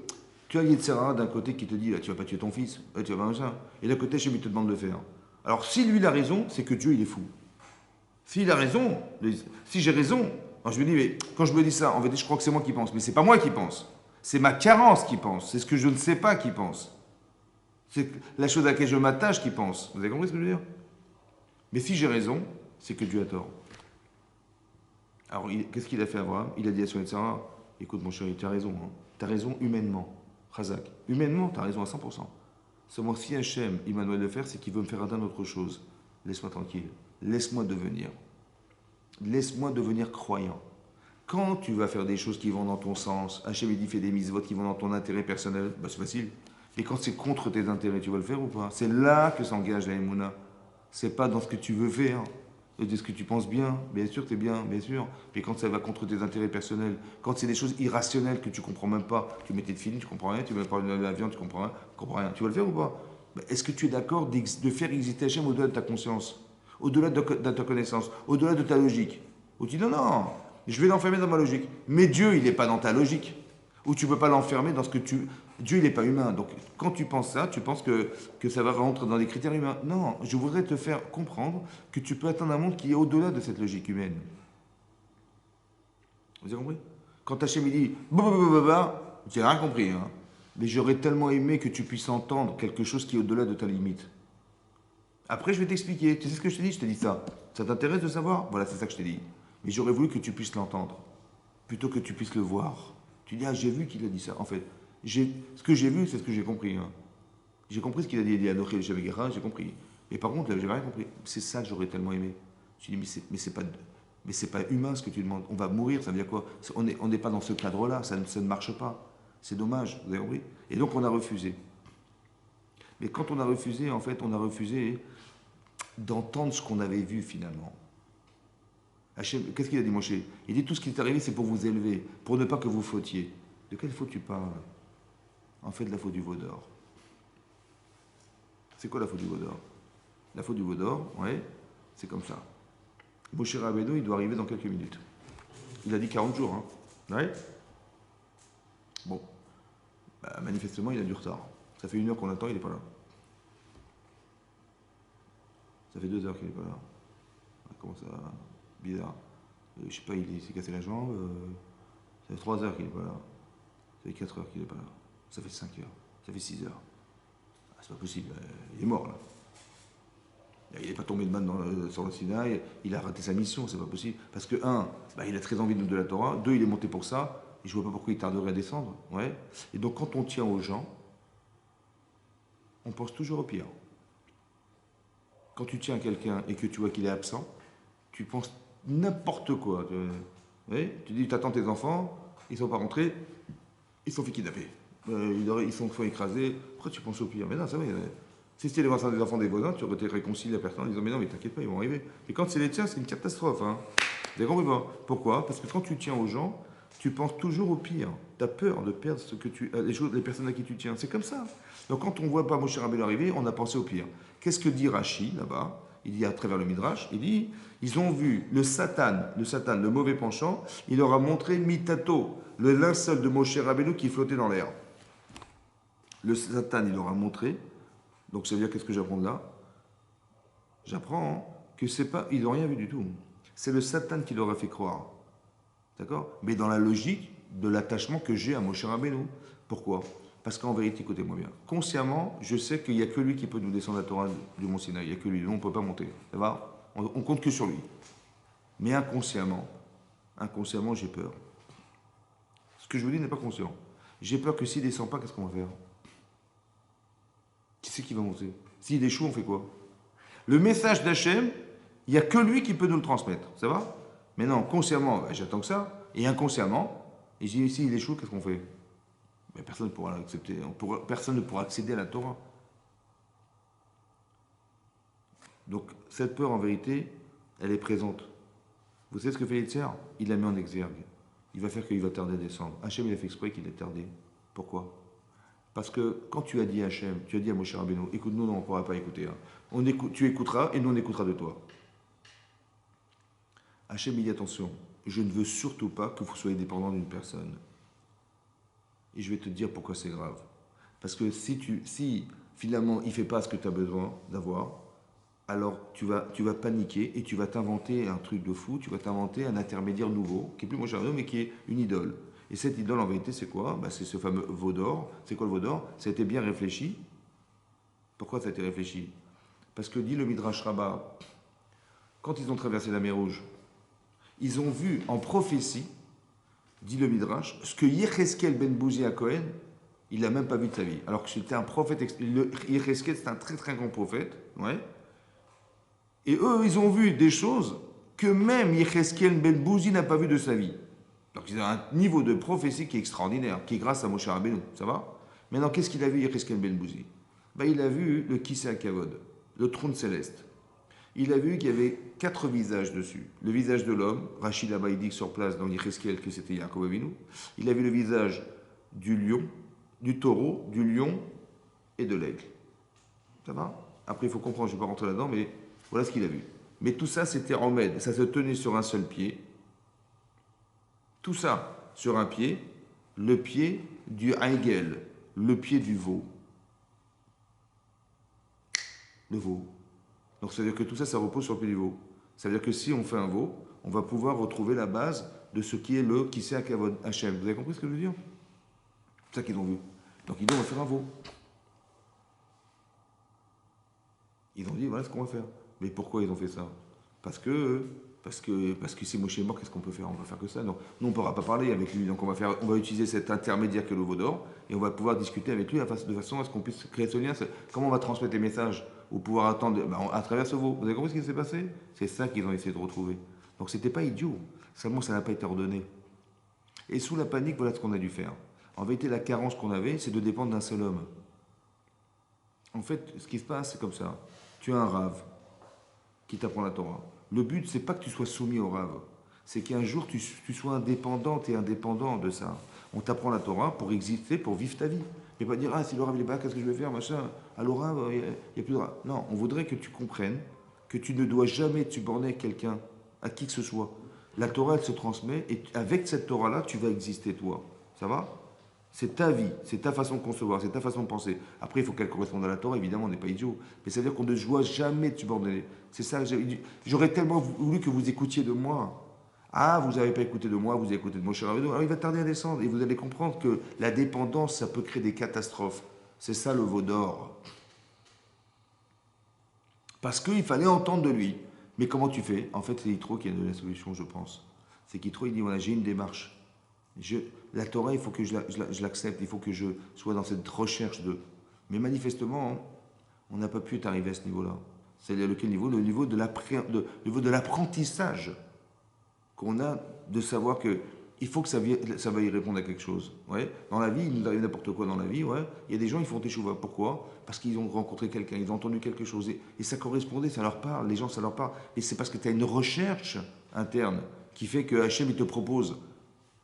tu as le Yitzhara d'un côté qui te dit, là, tu vas pas tuer ton fils, tu vas pas ça. Et d'un côté, je lui te demande de le faire. Alors, si lui, il a raison, c'est que Dieu, il est fou. S'il a raison, si j'ai raison, alors je me dis, mais quand je me dis ça, en vérité, je crois que c'est moi qui pense. Mais c'est pas moi qui pense. C'est ma carence qui pense. C'est ce que je ne sais pas qui pense. C'est la chose à laquelle je m'attache qui pense. Vous avez compris ce que je veux dire? Mais si j'ai raison, c'est que Dieu a tort. Alors, qu'est-ce qu'il a fait Abraham? Il a dit à son Yitzhara, écoute mon chéri, tu as raison. Hein. Tu as raison humainement. Chazak. Humainement, tu as raison à 100%. Seulement, si Hachem, il m'a demandé de le faire, c'est qu'il veut me faire atteindre autre chose. Laisse-moi tranquille. Laisse-moi devenir. Laisse-moi devenir croyant. Quand tu vas faire des choses qui vont dans ton sens, Hachem il dit fais des mitzvot qui vont dans ton intérêt personnel, bah c'est facile. Et quand c'est contre tes intérêts, tu vas le faire ou pas? C'est là que s'engage la Emouna. C'est pas dans ce que tu veux faire, de ce que tu penses bien sûr t'es bien, bien sûr. Mais quand ça va contre tes intérêts personnels, quand c'est des choses irrationnelles que tu comprends même pas, tu mets tes films, tu comprends rien, tu mets pas de la viande, tu comprends rien, tu vas le faire ou pas? Bah, est-ce que tu es d'accord de faire exister Hachem au-delà de ta conscience, au-delà de ta connaissance, au-delà de ta logique? Ou tu dis non, je vais l'enfermer dans ma logique. Mais Dieu, il n'est pas dans ta logique. Ou tu ne peux pas l'enfermer dans ce que tu... Dieu, il n'est pas humain. Donc, quand tu penses ça, tu penses que ça va rentrer dans les critères humains. Non, je voudrais te faire comprendre que tu peux atteindre un monde qui est au-delà de cette logique humaine. Vous avez compris? Quand Hachem il dit tu n'as rien compris. Hein. Mais j'aurais tellement aimé que tu puisses entendre quelque chose qui est au-delà de ta limite. Après, je vais t'expliquer. Tu sais ce que je t'ai dit? Je t'ai dit ça. Ça t'intéresse de savoir? Voilà, c'est ça que je t'ai dit. Mais j'aurais voulu que tu puisses l'entendre, plutôt que tu puisses le voir. Tu dis, ah, j'ai vu qu'il a dit ça. En fait, ce que j'ai vu, c'est ce que j'ai compris. Hein. J'ai compris ce qu'il a dit. Il a dit, Anoché, j'ai compris. Mais par contre, là, j'ai rien compris. C'est ça que j'aurais tellement aimé. Je dis, mais c'est pas humain ce que tu demandes. On va mourir, ça veut dire quoi? On n'est pas dans ce cadre-là, ça ne marche pas. C'est dommage, vous avez compris? Et donc, on a refusé. Mais quand on a refusé, en fait, on a refusé d'entendre ce qu'on avait vu finalement. Qu'est-ce qu'il a dit, Moshe? Il dit tout ce qui est arrivé, c'est pour vous élever, pour ne pas que vous fautiez. De quelle faute tu parles? En fait, de la faute du veau d'or. C'est quoi la faute du veau d'or? La faute du veau d'or, ouais, c'est comme ça. Moshe Rabbeinu, il doit arriver dans quelques minutes. Il a dit 40 jours, hein. Ouais. Bon. Bah, manifestement, il a du retard. Ça fait 1 heure qu'on attend, il n'est pas là. Ça fait 2 heures qu'il n'est pas là. Comment ça? Bizarre. Je sais pas, il s'est cassé la jambe. Ça fait 3 heures qu'il n'est pas là. Ça fait 4 heures qu'il n'est pas là. Ça fait 5 heures. Ça fait 6 heures. Ah, c'est pas possible. Il est mort là. Il n'est pas tombé de manne sur le Sinaï. Il a raté sa mission. C'est pas possible. Parce que, il a très envie de la Torah. 2, il est monté pour ça. Et je vois pas pourquoi il tarderait à descendre. Ouais. Et donc, quand on tient aux gens, on pense toujours au pire. Quand tu tiens à quelqu'un et que tu vois qu'il est absent, tu penses n'importe quoi. Oui, tu dis, tu attends tes enfants, ils ne sont pas rentrés, ils sont fait kidnapper. Ils sont soit écrasés. Pourquoi tu penses au pire? Mais non, ça va. Si c'était les enfants des voisins, tu aurais été réconcilié à personne en disant, mais non, mais t'inquiète pas, ils vont arriver. Et quand c'est les tiens, c'est une catastrophe. Hein. Vous avez compris pas? Pourquoi? Parce que quand tu tiens aux gens, tu penses toujours au pire. Tu as peur de perdre les personnes à qui tu tiens. C'est comme ça. Donc quand on voit pas Moshe Rabbeinu arriver, on a pensé au pire. Qu'est-ce que dit Rashi là-bas? Il dit à travers le Midrash, il dit, ils ont vu le mauvais penchant, il leur a montré Mitato, le linceul de Moshe Rabbeinu qui flottait dans l'air. Le Satan, il leur a montré. Donc ça veut dire qu'est-ce que j'apprends de là? J'apprends que c'est pas, ils n'ont rien vu du tout. C'est le Satan qui leur a fait croire. D'accord? Mais dans la logique de l'attachement que j'ai à Moshe Rabbeinu. Pourquoi? Parce qu'en vérité, écoutez-moi bien, consciemment, je sais qu'il n'y a que lui qui peut nous descendre la Torah du Mont Sinaï. Il n'y a que lui. Nous, on ne peut pas monter. Ça va? On compte que sur lui. Mais inconsciemment, j'ai peur. Ce que je vous dis n'est pas conscient. J'ai peur que s'il ne descend pas, qu'est-ce qu'on va faire? Qui c'est qui va monter? S'il échoue, on fait quoi? Le message d'Hachem, il n'y a que lui qui peut nous le transmettre. Ça va? Mais non, consciemment, j'attends que ça. Et inconsciemment, et si s'il échoue, qu'est-ce qu'on fait? Mais personne ne pourra l'accepter. Personne ne pourra accéder à la Torah. Donc, cette peur, en vérité, elle est présente. Vous savez ce que fait Yetzer? Il la met en exergue. Il va faire qu'il va tarder à descendre. Hachem, il a fait exprès qu'il ait tardé. Pourquoi? Parce que quand tu as dit à Hachem, tu as dit à Moshe Rabbeinu, écoute-nous, non, on ne pourra pas écouter. Hein. Tu écouteras et nous, on écoutera de toi. Hachem, il dit attention, je ne veux surtout pas que vous soyez dépendant d'une personne. Et je vais te dire pourquoi c'est grave. Parce que si finalement il ne fait pas ce que tu as besoin d'avoir, alors tu vas paniquer et tu vas t'inventer un truc de fou, tu vas t'inventer un intermédiaire nouveau, qui est plus Moshe Rabbeinu, mais qui est une idole. Et cette idole, en vérité, c'est quoi? C'est ce fameux veau d'or. C'est quoi le veau d'or? Ça a été bien réfléchi. Pourquoi ça a été réfléchi? Parce que dit le Midrash Rabbah, quand ils ont traversé la mer Rouge, ils ont vu en prophétie, dit le Midrash, ce que Yecheskel ben Bouzi à Cohen, il n'a même pas vu de sa vie. Alors que c'était un prophète, Yecheskel c'est un très très grand prophète, ouais. Et eux, ils ont vu des choses que même Yecheskel ben Bouzi n'a pas vu de sa vie. Donc ils ont un niveau de prophétie qui est extraordinaire, qui est grâce à Moshe Rabbeinu, ça va? Maintenant, qu'est-ce qu'il a vu Yecheskel ben Bouzi? Il a vu le Kisei HaKavod, le trône céleste. Il a vu qu'il y avait 4 visages dessus. Le visage de l'homme, Rachid là-bas il dit sur place dans Yecheskel que c'était Yaakov Avinu. Il a vu le visage du lion, du taureau, du lion et de l'aigle. Ça va? Après il faut comprendre, je ne vais pas rentrer là-dedans, mais voilà ce qu'il a vu. Mais tout ça c'était en Mède, ça se tenait sur un seul pied. Tout ça sur un pied, le pied du Aigel, le pied du veau. Le veau. Donc ça veut dire que tout ça, ça repose sur le pied du veau. Ça veut dire que si on fait un veau, on va pouvoir retrouver la base de ce qui est le Kisei HaKavod, Hachem. Vous avez compris ce que je veux dire? C'est ça qu'ils ont vu. Donc ils disent, on va faire un veau. Ils ont dit, voilà ce qu'on va faire. Mais pourquoi ils ont fait ça? Parce que si Moshe est mort, qu'est-ce qu'on peut faire? On va faire que ça. Donc, nous, on ne pourra pas parler avec lui. Donc, on va utiliser cet intermédiaire que le veau d'or et on va pouvoir discuter avec lui de façon à ce qu'on puisse créer ce lien. Comment on va transmettre les messages ou pouvoir attendre à travers ce veau? Vous avez compris ce qui s'est passé? C'est ça qu'ils ont essayé de retrouver. Donc, c'était pas idiot. Seulement, ça n'a pas été ordonné. Et sous la panique, voilà ce qu'on a dû faire. En vérité, la carence qu'on avait, c'est de dépendre d'un seul homme. En fait, ce qui se passe, c'est comme ça. Tu as un rave qui t'apprend la Torah. Le but, c'est pas que tu sois soumis au rave. C'est qu'un jour, tu sois indépendante et indépendant de ça. On t'apprend la Torah pour exister, pour vivre ta vie. Mais pas dire, ah, si le rave il est pas, qu'est-ce que je vais faire, machin. À le rave, il n'y a plus de rave. Non, on voudrait que tu comprennes que tu ne dois jamais te borner à quelqu'un, à qui que ce soit. La Torah, elle se transmet et avec cette Torah-là, tu vas exister toi. Ça va? C'est ta vie, c'est ta façon de concevoir, c'est ta façon de penser. Après, il faut qu'elle corresponde à la Torah, évidemment, on n'est pas idiot. Mais ça veut dire qu'on ne doit jamais te subordonner. C'est ça, j'aurais tellement voulu que vous écoutiez de moi. Ah, vous n'avez pas écouté de moi, vous avez écouté de Moshe Rabbeinu. Alors il va tarder à descendre et vous allez comprendre que la dépendance, ça peut créer des catastrophes. C'est ça le veau d'or. Parce qu'il fallait entendre de lui. Mais comment tu fais? En fait, c'est Yitro qui a donné la solution, je pense. C'est qu'Yitro, il dit, voilà, j'ai une démarche. La Torah, il faut que je l'accepte, il faut que je sois dans cette recherche de... Mais manifestement, on n'a pas pu arriver à ce niveau-là. C'est-à-dire lequel niveau? Le niveau de l'apprentissage qu'on a de savoir que il faut que ça va y répondre à quelque chose. Ouais. Dans la vie, il nous arrive n'importe quoi dans la vie. Ouais. Il y a des gens, ils font teshuva. Pourquoi? Parce qu'ils ont rencontré quelqu'un, ils ont entendu quelque chose. Et ça correspondait, ça leur parle. Les gens, ça leur parle. Et c'est parce que tu as une recherche interne qui fait que Hachem, il te propose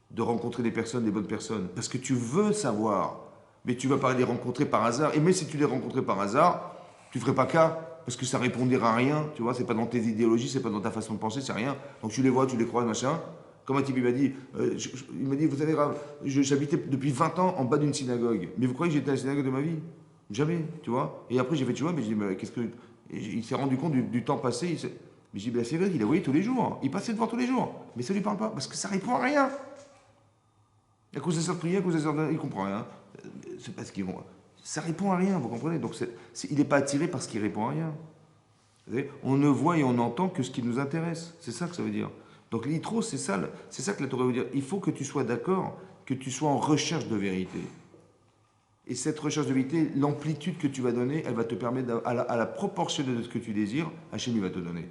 de rencontrer des personnes, des bonnes personnes, parce que tu veux savoir, mais tu ne vas pas les rencontrer par hasard. Et même si tu les rencontrais par hasard, tu ne ferais pas cas, parce que ça ne répondra à rien, tu vois, c'est pas dans tes idéologies, c'est pas dans ta façon de penser, c'est rien. Donc tu les vois, tu les crois, machin. Comme un type, il m'a dit, vous savez, j'habitais depuis 20 ans en bas d'une synagogue. Mais vous croyez que j'étais à la synagogue de ma vie? Jamais, tu vois. Et après, j'ai fait, tu vois, mais j'ai dit, mais qu'est-ce que. Et il s'est rendu compte du temps passé. Mais j'ai dit, ben, c'est vrai, il a voyé tous les jours. Il passait devant tous les jours. Mais ça ne lui parle pas, parce que ça répond à rien. À cause des sœurs de prière, à cause des sœurs de... Il comprend rien. C'est parce qu'ils vont. Ça répond à rien, vous comprenez? Donc il n'est pas attiré parce qu'il répond à rien. Vous savez, on ne voit et on n'entend que ce qui nous intéresse. C'est ça que ça veut dire. Donc l'itro, c'est ça que la Torah veut dire. Il faut que tu sois d'accord, que tu sois en recherche de vérité. Et cette recherche de vérité, l'amplitude que tu vas donner, elle va te permettre, à la proportion de ce que tu désires, Hachem il va te donner.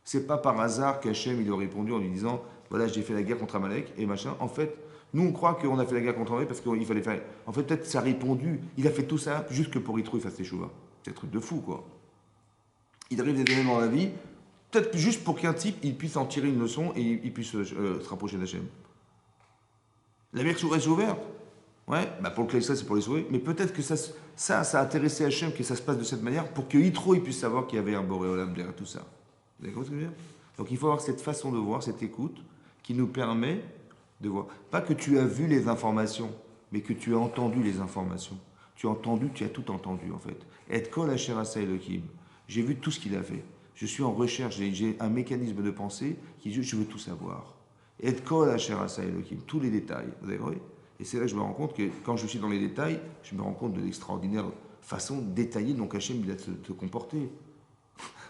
C'est pas par hasard qu'Hachem il a répondu en lui disant, voilà, j'ai fait la guerre contre Amalek et machin. En fait, nous on croit qu'on a fait la guerre contre Amalek parce qu'il fallait faire. En fait, peut-être ça a répondu. Il a fait tout ça juste que pour Yitro il fasse teshuva. C'est un truc de fou, quoi. Il arrive des événements dans la vie, peut-être juste pour qu'un type il puisse en tirer une leçon et il puisse se rapprocher d'Hachem. La mer reste ouverte. Ouais, bah pour le Klaïsa, c'est pour les sauver. Mais peut-être que ça a intéressé Hachem que ça se passe de cette manière pour que Yitro il puisse savoir qu'il y avait un Boréolam derrière tout ça. Vous avez compris ce que je veux dire? Donc il faut avoir cette façon de voir, cette écoute qui nous permet de voir. Pas que tu as vu les informations, mais que tu as entendu les informations. Tu as entendu, tu as tout entendu en fait. Et kol asher asa Elohim. J'ai vu tout ce qu'il a fait. Je suis en recherche, j'ai un mécanisme de pensée qui dit je veux tout savoir. Et kol asher asa Elohim, tous les détails. Vous avez compris? Et c'est là que je me rends compte que quand je suis dans les détails, je me rends compte de l'extraordinaire façon détaillée dont Hachem il a de se comporter.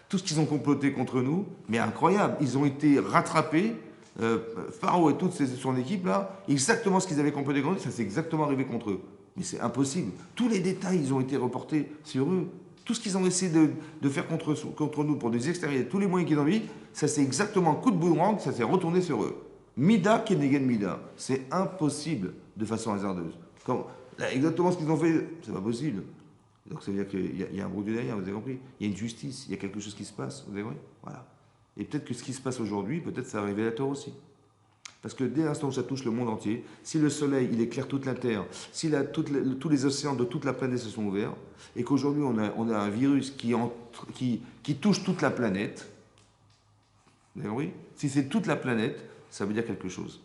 Tout ce qu'ils ont comploté contre nous, mais incroyable, ils ont été rattrapés, Pharaon et toute son équipe là, exactement ce qu'ils avaient comploté contre eux, ça s'est exactement arrivé contre eux. Mais c'est impossible. Tous les détails, ils ont été reportés sur eux. Tout ce qu'ils ont essayé de faire contre nous pour nous extérieurs, tous les moyens qu'ils ont mis, ça c'est exactement un coup de boomerang, ça s'est retourné sur eux. Mida kenegen mida. C'est impossible de façon hasardeuse. Là, exactement ce qu'ils ont fait, c'est pas possible. Donc ça veut dire qu'il y a un brouillon derrière, vous avez compris? Il y a une justice, il y a quelque chose qui se passe, vous avez compris? Voilà. Et peut-être que ce qui se passe aujourd'hui, peut-être c'est un révélateur aussi. Parce que dès l'instant où ça touche le monde entier, si le soleil il éclaire toute la Terre, si tous les océans de toute la planète se sont ouverts, et qu'aujourd'hui on a un virus qui touche toute la planète, vous avez compris? Si c'est toute la planète, ça veut dire quelque chose.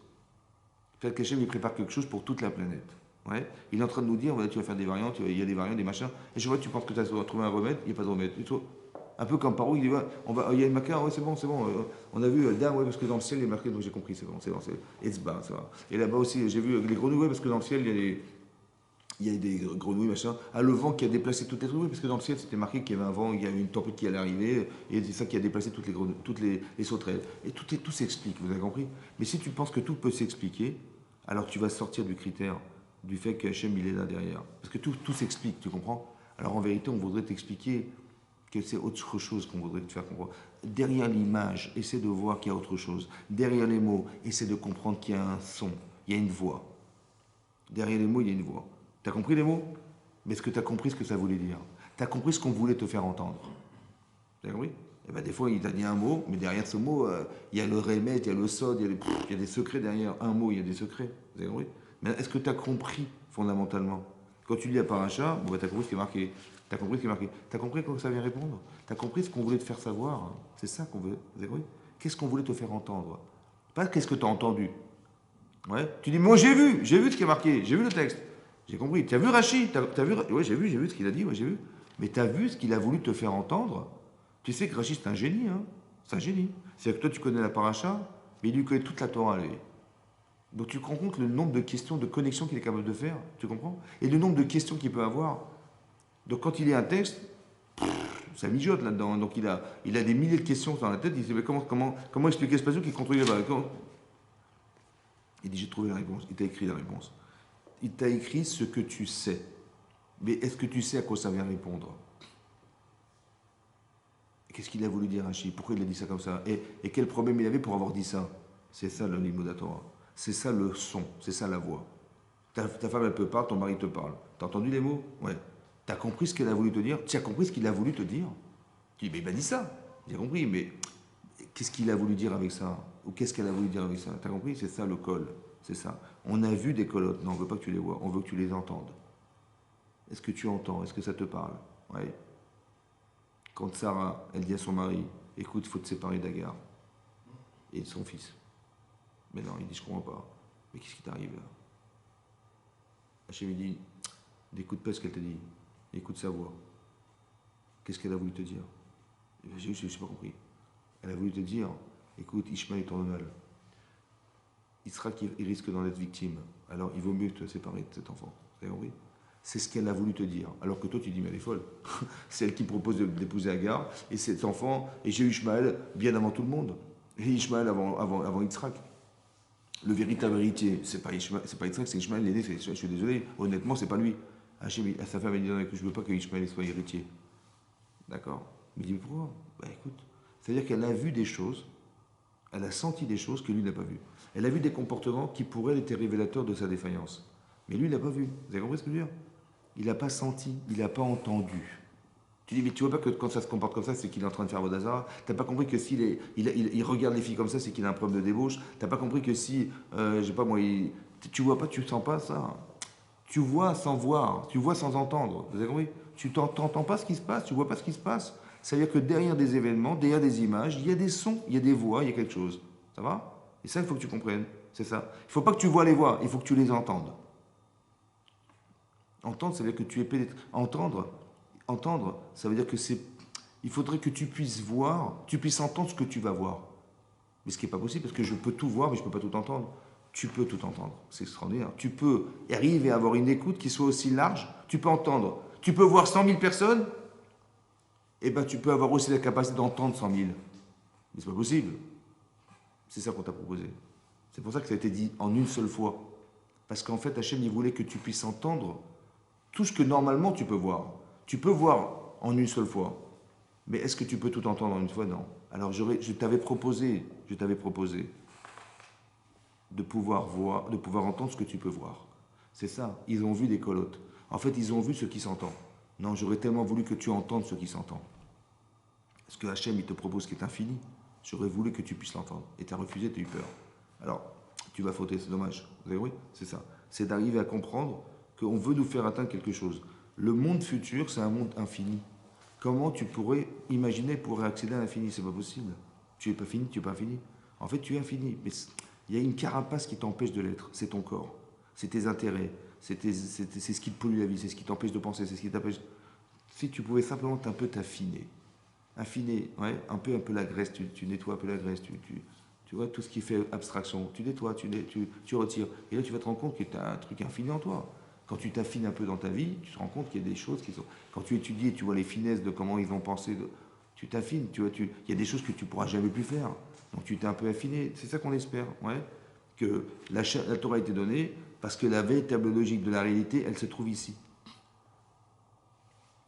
Peut-être qu'Hachem il prépare quelque chose pour toute la planète. Ouais. Il est en train de nous dire, voilà, tu vas faire des variantes, il y a des variantes, des machins. Et je vois, tu penses que tu as trouvé un remède, il n'y a pas de remède. Un peu comme Paro, il dit, ouais, il y a une maca, ouais, c'est bon. On a vu Dame, ouais, parce que dans le ciel, il est marqué, donc j'ai compris, c'est bon, c'est Etzba, ça va. Et là-bas aussi, j'ai vu les grenouilles, ouais, parce que dans le ciel, il y a des grenouilles, machin. Ah, le vent qui a déplacé toutes les grenouilles, parce que dans le ciel, c'était marqué qu'il y avait un vent, il y avait une tempête qui allait arriver, et c'est ça qui a déplacé toutes les sauterelles. Et tout s'explique, vous avez compris? Mais si tu penses que tout peut s'expliquer, alors tu vas sortir du critère du fait que Hachem il est là derrière. Parce que tout s'explique, tu comprends? Alors en vérité, on voudrait t'expliquer que c'est autre chose qu'on voudrait te faire comprendre. Derrière l'image, essaie de voir qu'il y a autre chose. Derrière les mots, essaie de comprendre qu'il y a un son, il y a une voix. Derrière les mots, il y a une voix. T'as compris les mots? Mais est-ce que t'as compris ce que ça voulait dire? T'as compris ce qu'on voulait te faire entendre? T'as compris? Et ben des fois, il t'a dit un mot, mais derrière ce mot, il y a le remède, il y a le sod, il y a des secrets derrière. Un mot, il y a des secrets. Vous avez compris? Mais est-ce que tu as compris fondamentalement? Quand tu lis la paracha, bon, tu as compris ce qui est marqué. Tu as compris ce qui est marqué. Tu as compris comment ça vient répondre? Tu as compris ce qu'on voulait te faire savoir? Hein. C'est ça qu'on veut. Vous avez compris? Qu'est-ce qu'on voulait te faire entendre? Pas qu'est-ce que tu as entendu. Ouais. Tu dis, moi j'ai vu ce qui est marqué, j'ai vu le texte. J'ai compris. Tu as vu Rachid? T'as vu? Ouais, j'ai vu ce qu'il a dit, ouais, j'ai vu. Mais tu as vu ce qu'il a voulu te faire entendre? Tu sais que Rachid, c'est un génie. Hein. C'est un génie. C'est-à-dire que toi, tu connais la paracha, mais il lui connaît toute la Torah, lui. Donc tu te rends compte le nombre de questions, de connexions qu'il est capable de faire, tu comprends? Et le nombre de questions qu'il peut avoir. Donc quand il lit un texte, ça mijote là-dedans. Donc il a des milliers de questions dans la tête. Il dit mais comment expliquer ce passage qui contrôle là-bas? Il dit j'ai trouvé la réponse. Il t'a écrit la réponse. Il t'a écrit ce que tu sais. Mais est-ce que tu sais à quoi ça vient répondre? Qu'est-ce qu'il a voulu dire Rachid? Pourquoi il a dit ça comme ça? Et quel problème il avait pour avoir dit ça? C'est ça le niveau de la Torah. C'est ça le son, c'est ça la voix. Ta femme, elle peut parler, ton mari te parle. T'as entendu les mots? Ouais. T'as compris ce qu'elle a voulu te dire? Tu as compris ce qu'il a voulu te dire? Tu dis, mais il m'a dit ça. J'ai compris, mais qu'est-ce qu'il a voulu dire avec ça? Ou qu'est-ce qu'elle a voulu dire avec ça? T'as compris? C'est ça le col. C'est ça. On a vu des colottes. Non, on veut pas que tu les vois. On veut que tu les entendes. Est-ce que tu entends? Est-ce que ça te parle? Oui. Quand Sarah, elle dit à son mari, écoute, il faut te séparer d'Agar et de son fils. Mais non, il dit, je comprends pas. Mais qu'est-ce qui t'arrive là? Hachem lui dit, n'écoute pas ce qu'elle te dit. Écoute sa voix. Qu'est-ce qu'elle a voulu te dire? Je n'ai pas compris. Elle a voulu te dire, écoute, Ishmaël tourne mal. Israël, il risque d'en être victime. Alors, il vaut mieux te séparer de cet enfant. Vous avez compris? C'est ce qu'elle a voulu te dire. Alors que toi, tu dis, mais elle est folle. C'est elle qui propose d'épouser Agar. Et cet enfant, et j'ai eu Ishmaël bien avant tout le monde. J'ai Ishmaël avant Yitzhak. Le véritable héritier, c'est pas Ishmaël, c'est Ishmaël l'aîné. Je suis désolé, honnêtement, c'est pas lui. Hachem, à sa femme, elle dit, non, je veux pas que Ishmaël soit héritier. D'accord? Il dit, mais pourquoi? Bah écoute, c'est-à-dire qu'elle a vu des choses, elle a senti des choses que lui n'a pas vues. Elle a vu des comportements qui pourraient être révélateurs de sa défaillance. Mais lui, il n'a pas vu. Vous avez compris ce que je veux dire? Il n'a pas senti, il n'a pas entendu. Tu dis, mais tu vois pas que quand ça se comporte comme ça, c'est qu'il est en train de faire Vodazara. Tu n'as pas compris que s'il il regarde les filles comme ça, c'est qu'il a un problème de débauche. Tu n'as pas compris que si, je sais pas moi, tu vois pas, tu sens pas ça. Tu vois sans voir, tu vois sans entendre. Vous avez compris? Tu n'entends pas ce qui se passe, tu vois pas ce qui se passe. C'est-à-dire que derrière des événements, derrière des images, il y a des sons, il y a des voix, il y a quelque chose. Ça va? Et ça, il faut que tu comprennes. C'est ça. Il ne faut pas que tu vois les voix, il faut que tu les entendes. Entendre, ça veut dire que tu es pénétré. Entendre, ça veut dire que c'est. Il faudrait que tu puisses voir, tu puisses entendre ce que tu vas voir. Mais ce qui n'est pas possible, parce que je peux tout voir, mais je ne peux pas tout entendre. Tu peux tout entendre. C'est extraordinaire. Tu peux arriver à avoir une écoute qui soit aussi large. Tu peux entendre. Tu peux voir 100 000 personnes, et ben tu peux avoir aussi la capacité d'entendre 100 000. Mais ce n'est pas possible. C'est ça qu'on t'a proposé. C'est pour ça que ça a été dit en une seule fois. Parce qu'en fait, Hachem, il voulait que tu puisses entendre tout ce que normalement tu peux voir. Tu peux voir en une seule fois. Mais est-ce que tu peux tout entendre en une fois? Non. Alors je t'avais proposé de pouvoir voir, de pouvoir entendre ce que tu peux voir. C'est ça. Ils ont vu des colottes. En fait, ils ont vu ce qui s'entend. Non, j'aurais tellement voulu que tu entendes ce qui s'entend. Parce que Hachem, il te propose ce qui est infini. J'aurais voulu que tu puisses l'entendre. Et tu as refusé, tu as eu peur. Alors, tu vas fauter, c'est dommage. Vous avez compris? C'est ça. C'est d'arriver à comprendre qu'on veut nous faire atteindre quelque chose. Le monde futur, c'est un monde infini. Comment tu pourrais imaginer pour accéder à l'infini? C'est pas possible. Tu n'es pas fini, tu n'es pas infini. En fait, tu es infini. Mais il y a une carapace qui t'empêche de l'être. C'est ton corps. C'est tes intérêts. C'est ce qui te pollue la vie. C'est ce qui t'empêche de penser. C'est ce qui t'empêche. Si tu pouvais simplement un peu t'affiner. Affiner, ouais, un peu la graisse. Tu nettoies un peu la graisse. Tu vois, tout ce qui fait abstraction. Tu nettoies, tu retires. Et là, tu vas te rendre compte que tu as un truc infini en toi. Quand tu t'affines un peu dans ta vie, tu te rends compte qu'il y a des choses qui sont. Quand tu étudies et tu vois les finesses de comment ils ont pensé, tu t'affines. Il y a des choses que tu ne pourras jamais plus faire. Donc tu t'es un peu affiné. C'est ça qu'on espère, ouais. Que la Torah a été donnée parce que la véritable logique de la réalité, elle se trouve ici.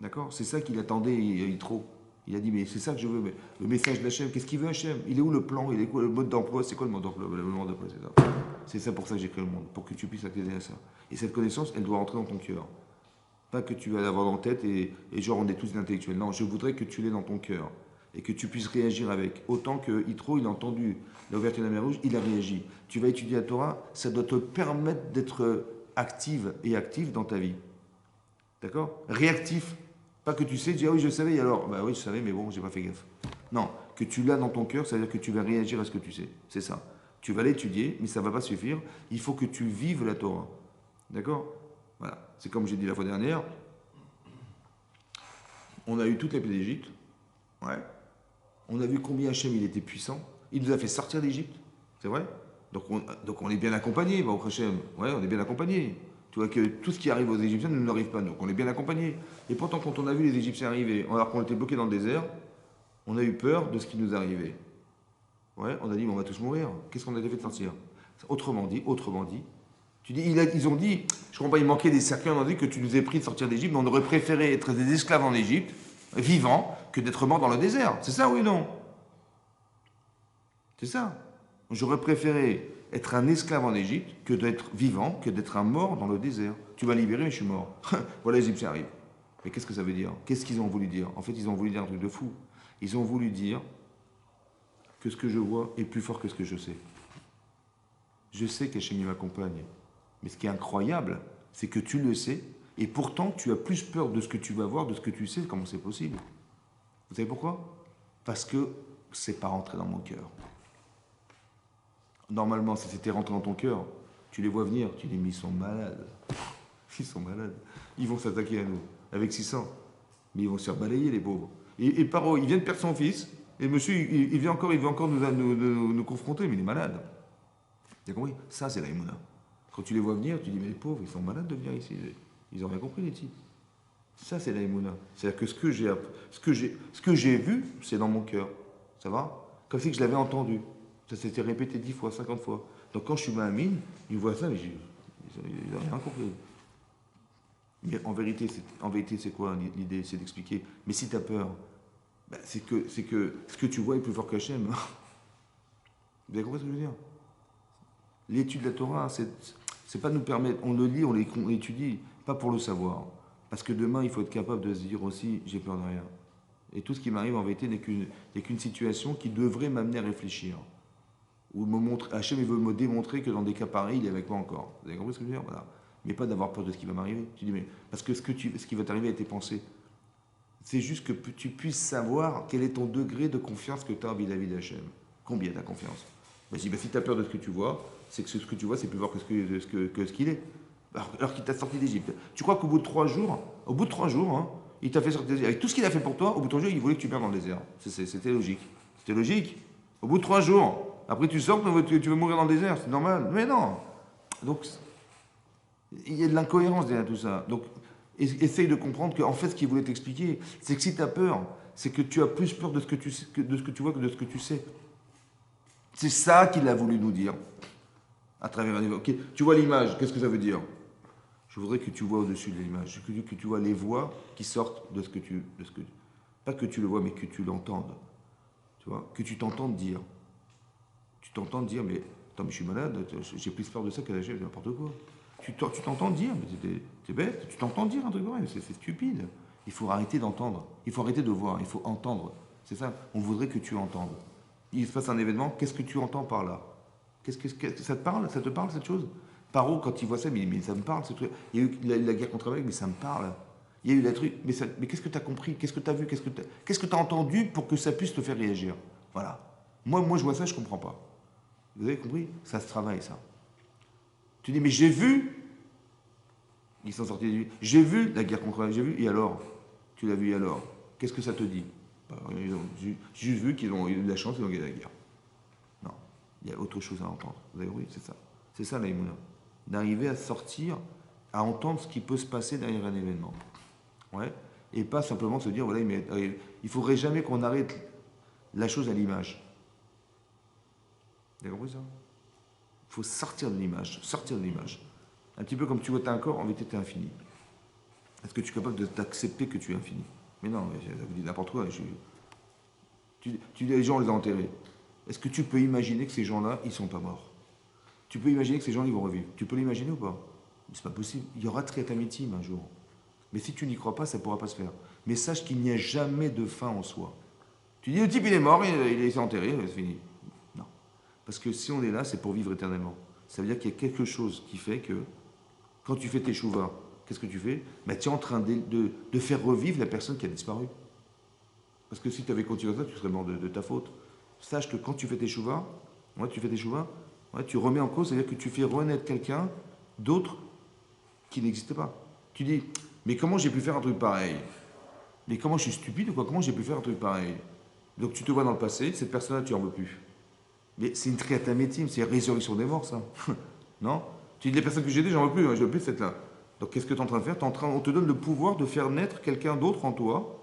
D'accord? C'est ça qu'il attendait, Yitro. Il a dit, mais c'est ça que je veux. Mais le message d'Hachem, qu'est-ce qu'il veut Hachem? Il est où le plan? Il est quoi le mode d'emploi? C'est quoi le mode d'emploi? Le mode d'emploi, c'est ça. C'est ça pour ça que j'ai créé le monde, pour que tu puisses accéder à ça. Et cette connaissance, elle doit rentrer dans ton cœur. Pas que tu vas l'avoir dans la tête et genre on est tous intellectuels. Non, je voudrais que tu l'aies dans ton cœur et que tu puisses réagir avec. Autant que Yitro, il a entendu l'ouverture de la mer Rouge, il a réagi. Tu vas étudier la Torah, ça doit te permettre d'être active et actif dans ta vie. D'accord? Réactif. Pas que tu sais, tu dis, ah oui, je savais, et alors, bah oui, je savais, mais bon, j'ai pas fait gaffe. Non, que tu l'as dans ton cœur, ça veut dire que tu vas réagir à ce que tu sais. C'est ça. Tu vas l'étudier, mais ça ne va pas suffire. Il faut que tu vives la Torah. D'accord? Voilà. C'est comme j'ai dit la fois dernière. On a eu toute la paix d'Égypte. Ouais. On a vu combien Hachem il était puissant. Il nous a fait sortir d'Égypte. C'est vrai? Donc on est bien accompagné, au Hachem. Ouais, on est bien accompagné. Tu vois que tout ce qui arrive aux Égyptiens ne nous arrive pas, donc on est bien accompagnés. Et pourtant, quand on a vu les Égyptiens arriver, alors qu'on était bloqués dans le désert, on a eu peur de ce qui nous arrivait. Ouais, on a dit, on va tous mourir. Qu'est-ce qu'on a fait de sortir? Autrement dit, tu dis, ils ont dit, je comprends pas, il manquait des cercueils, on a dit que tu nous aies pris de sortir d'Égypte, mais on aurait préféré être des esclaves en Égypte, vivants, que d'être morts dans le désert. C'est ça, oui ou non? C'est ça. J'aurais préféré être un esclave en Égypte que d'être vivant, que d'être un mort dans le désert. Tu vas libérer, mais je suis mort. Voilà, les Égyptiens arrivent. Mais qu'est-ce que ça veut dire? Qu'est-ce qu'ils ont voulu dire? En fait, ils ont voulu dire un truc de fou. Ils ont voulu dire, que ce que je vois est plus fort que ce que je sais. Je sais qu'Hachem m'accompagne. Mais ce qui est incroyable, c'est que tu le sais, et pourtant tu as plus peur de ce que tu vas voir, de ce que tu sais, comment c'est possible. Vous savez pourquoi? Parce que c'est pas rentré dans mon cœur. Normalement, si c'était rentré dans ton cœur, tu les vois venir, tu dis, mais ils sont malades. Ils sont malades. Ils vont s'attaquer à nous, avec 600. Mais ils vont se faire balayer, les pauvres. Et Paro, il vient de perdre son fils, et monsieur, il vient encore, nous confronter, mais il est malade. Tu as compris? Ça, c'est la Emouna. Quand tu les vois venir, tu dis, mais les pauvres, ils sont malades de venir ici. Ils ont rien compris, les types. Ça, c'est la Emouna. C'est-à-dire que ce que j'ai vu, c'est dans mon cœur. Ça va? Comme si que je l'avais entendu. Ça s'était répété 10 fois, 50 fois. Donc quand je suis Mahamine, ils voient ça, mais ils n'ont rien compris. Mais en vérité, c'est quoi l'idée? C'est d'expliquer. Mais si tu as peur, ben, c'est que ce que tu vois est plus fort qu'Hachem. Vous avez compris ce que je veux dire? L'étude de la Torah, c'est pas nous permettre, on le lit, on l'étudie, pas pour le savoir. Parce que demain, il faut être capable de se dire aussi, j'ai peur de rien. Et tout ce qui m'arrive en vérité n'est qu'une situation qui devrait m'amener à réfléchir. Ou me montrer, Hachem il veut me démontrer que dans des cas pareils, il est avec moi encore. Vous avez compris ce que je veux dire? Voilà. Mais pas d'avoir peur de ce qui va m'arriver. Tu dis, mais parce que ce qui va t'arriver à tes pensées, c'est juste que tu puisses savoir quel est ton degré de confiance que tu as vis-à-vis d'Hachem. Combien tu as confiance? Vas-y, si tu as peur de ce que tu vois, c'est que ce que tu vois, c'est plus fort que ce qu'il est. Alors qu'il t'a sorti d'Égypte. Tu crois qu'au bout de 3 jours, hein, il t'a fait sortir d'Égypte. Avec tout ce qu'il a fait pour toi, au bout de 3 jours, il voulait que tu meurs dans le désert. C'était logique. C'était logique. Au bout de 3 jours, après tu sors, tu veux mourir dans le désert, c'est normal. Mais non. Donc, il y a de l'incohérence derrière tout ça. Donc, essaye de comprendre qu'en fait, ce qu'il voulait t'expliquer, c'est que si tu as peur, c'est que tu as plus peur de ce que tu sais, de ce que tu vois que de ce que tu sais. C'est ça qu'il a voulu nous dire à travers un événement. Okay. Tu vois l'image, qu'est-ce que ça veut dire? Je voudrais que tu vois au-dessus de l'image, que tu vois les voix qui sortent de ce que tu... pas que tu le vois, mais que tu l'entendes. Tu vois? Que tu t'entendes dire. Tu t'entends dire, mais attends, mais je suis malade, j'ai plus peur de ça que d'agir n'importe quoi. Tu t'entends dire, mais t'es bête, tu t'entends dire un truc pareil, c'est stupide. Il faut arrêter d'entendre, il faut arrêter de voir, il faut entendre. C'est ça, on voudrait que tu entendes. Il se passe un événement, qu'est-ce que tu entends par là? Ça te parle? Ça te parle cette chose? Paro, quand il voit ça, mais ça me parle ce truc. Il y a eu la guerre contre Amalek, mais ça me parle. Il y a eu la truc, mais qu'est-ce que tu as compris? Qu'est-ce que tu as vu? Qu'est-ce que tu as entendu pour que ça puisse te faire réagir? Voilà. Moi, je vois ça, je ne comprends pas. Vous avez compris? Ça se travaille, ça. Tu dis, mais j'ai vu. Ils sont sortis de j'ai vu la guerre contre Amalek, j'ai vu, et alors? Tu l'as vu, et alors? Qu'est-ce que ça te dit? J'ai juste vu qu'ils ont eu de la chance, ils ont gagné la guerre. Non, il y a autre chose à entendre. Vous avez compris? C'est ça. C'est ça, l'aïmouna. D'arriver à sortir, à entendre ce qui peut se passer derrière un événement. Ouais. Et pas simplement se dire, voilà, mais il ne faudrait jamais qu'on arrête la chose à l'image. Vous avez compris ça? Il faut sortir de l'image, sortir de l'image. Un petit peu comme tu vois, tu as un corps, en vérité, tu es infini. Est-ce que tu es capable d'accepter que tu es infini? Mais non, ça vous dit n'importe quoi. Tu dis, les gens, on les a enterrés. Est-ce que tu peux imaginer que ces gens-là, ils ne sont pas morts? Tu peux imaginer que ces gens, ils vont revivre. Tu peux l'imaginer ou pas? C'est pas possible. Il y aura Triatamitim un jour. Mais si tu n'y crois pas, ça ne pourra pas se faire. Mais sache qu'il n'y a jamais de fin en soi. Tu dis, le type, il est mort, il est enterré, c'est fini. Non. Parce que si on est là, c'est pour vivre éternellement. Ça veut dire qu'il y a quelque chose qui fait que, quand tu fais tes chouvas, qu'est-ce que tu fais? Ben, tu es en train de faire revivre la personne qui a disparu. Parce que si tu avais continué ça, tu serais mort de ta faute. Sache que quand tu fais tes chouvas, tu remets en cause, c'est-à-dire que tu fais renaître quelqu'un d'autre qui n'existe pas. Tu dis, mais comment j'ai pu faire un truc pareil? Mais comment je suis stupide ou quoi? Comment j'ai pu faire un truc pareil? Donc tu te vois dans le passé, cette personne-là, tu n'en veux plus. Mais c'est une triatamétime, c'est la résurrection des morts, ça. Non? Tu dis, les personnes que j'ai aidées, j'en veux plus, je veux plus cette là. Donc qu'est-ce que tu es en train de faire? On te donne le pouvoir de faire naître quelqu'un d'autre en toi,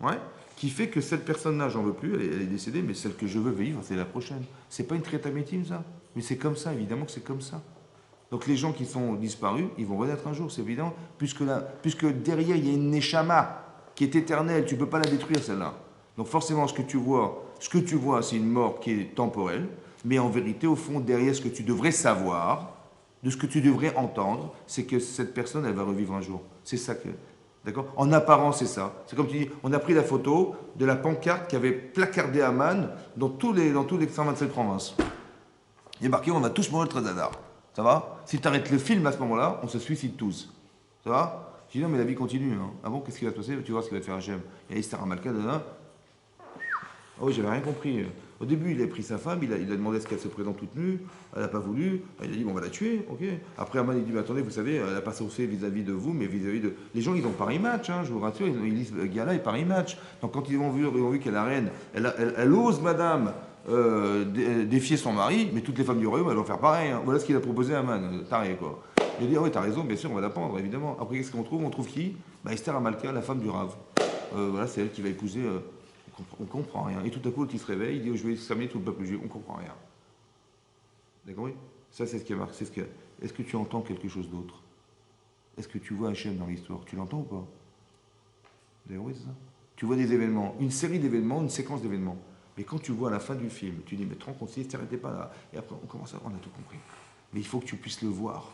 ouais, qui fait que cette personne-là, j'en veux plus, elle est décédée, mais celle que je veux vivre, c'est la prochaine. C'est pas une triatamétime, ça? Mais c'est comme ça, évidemment que c'est comme ça. Donc les gens qui sont disparus, ils vont renaître un jour, c'est évident, puisque derrière, il y a une neshama qui est éternelle, tu ne peux pas la détruire, celle-là. Donc forcément, ce que tu vois, c'est une mort qui est temporelle, mais en vérité, au fond, derrière ce que tu devrais savoir, de ce que tu devrais entendre, c'est que cette personne, elle va revivre un jour. C'est ça que... D'accord? En apparence, c'est ça. C'est comme tu dis, on a pris la photo de la pancarte qui avait placardé Aman dans tous les 127 provinces. Il est marqué, on va tous mourir très hasard. Ça va? Si tu arrêtes le film à ce moment-là, on se suicide tous. Ça va? Je dis non, mais la vie continue. Hein. Ah bon, qu'est-ce qui va se passer? Tu vois ce qu'il va faire Hachem. Il y a Esther Amalka, ah oui, j'avais rien compris. Au début, il a pris sa femme, il a demandé à ce qu'elle se présente toute nue, elle n'a pas voulu, il a dit bon, on va la tuer, ok. Après, Aman, il dit mais attendez, vous savez, elle n'a pas saucé vis-à-vis de vous, mais vis-à-vis de. Les gens, ils ont Paris Match, hein, je vous rassure, ils lisent Gala et Paris Match. Donc quand ils ont vu qu'elle est la reine, elle ose, madame, défier son mari, mais toutes les femmes du royaume, elles vont faire pareil. Hein. Voilà ce qu'il a proposé à Aman, taré quoi. Il a dit ah oui, t'as raison, bien sûr, on va la prendre, évidemment. Après, qu'est-ce qu'on trouve? On trouve qui? Bah, Esther Amalka, la femme du Rav. Voilà, c'est elle qui va épouser. On ne comprend rien. Et tout à coup, il se réveille, il dit oh, je vais exterminer tout le peuple juif. On ne comprend rien. D'accord? Oui. Ça, c'est ce qui est marqué. Est-ce que tu entends quelque chose d'autre? Est-ce que tu vois Hachem dans l'histoire? Tu l'entends ou pas? D'accord, oui, c'est ça. Tu vois des événements, une série d'événements, une séquence d'événements. Mais quand tu vois à la fin du film, tu dis mais te rends compte, si Esther n'était pas là. Et après, on commence à on a tout compris. Mais il faut que tu puisses le voir.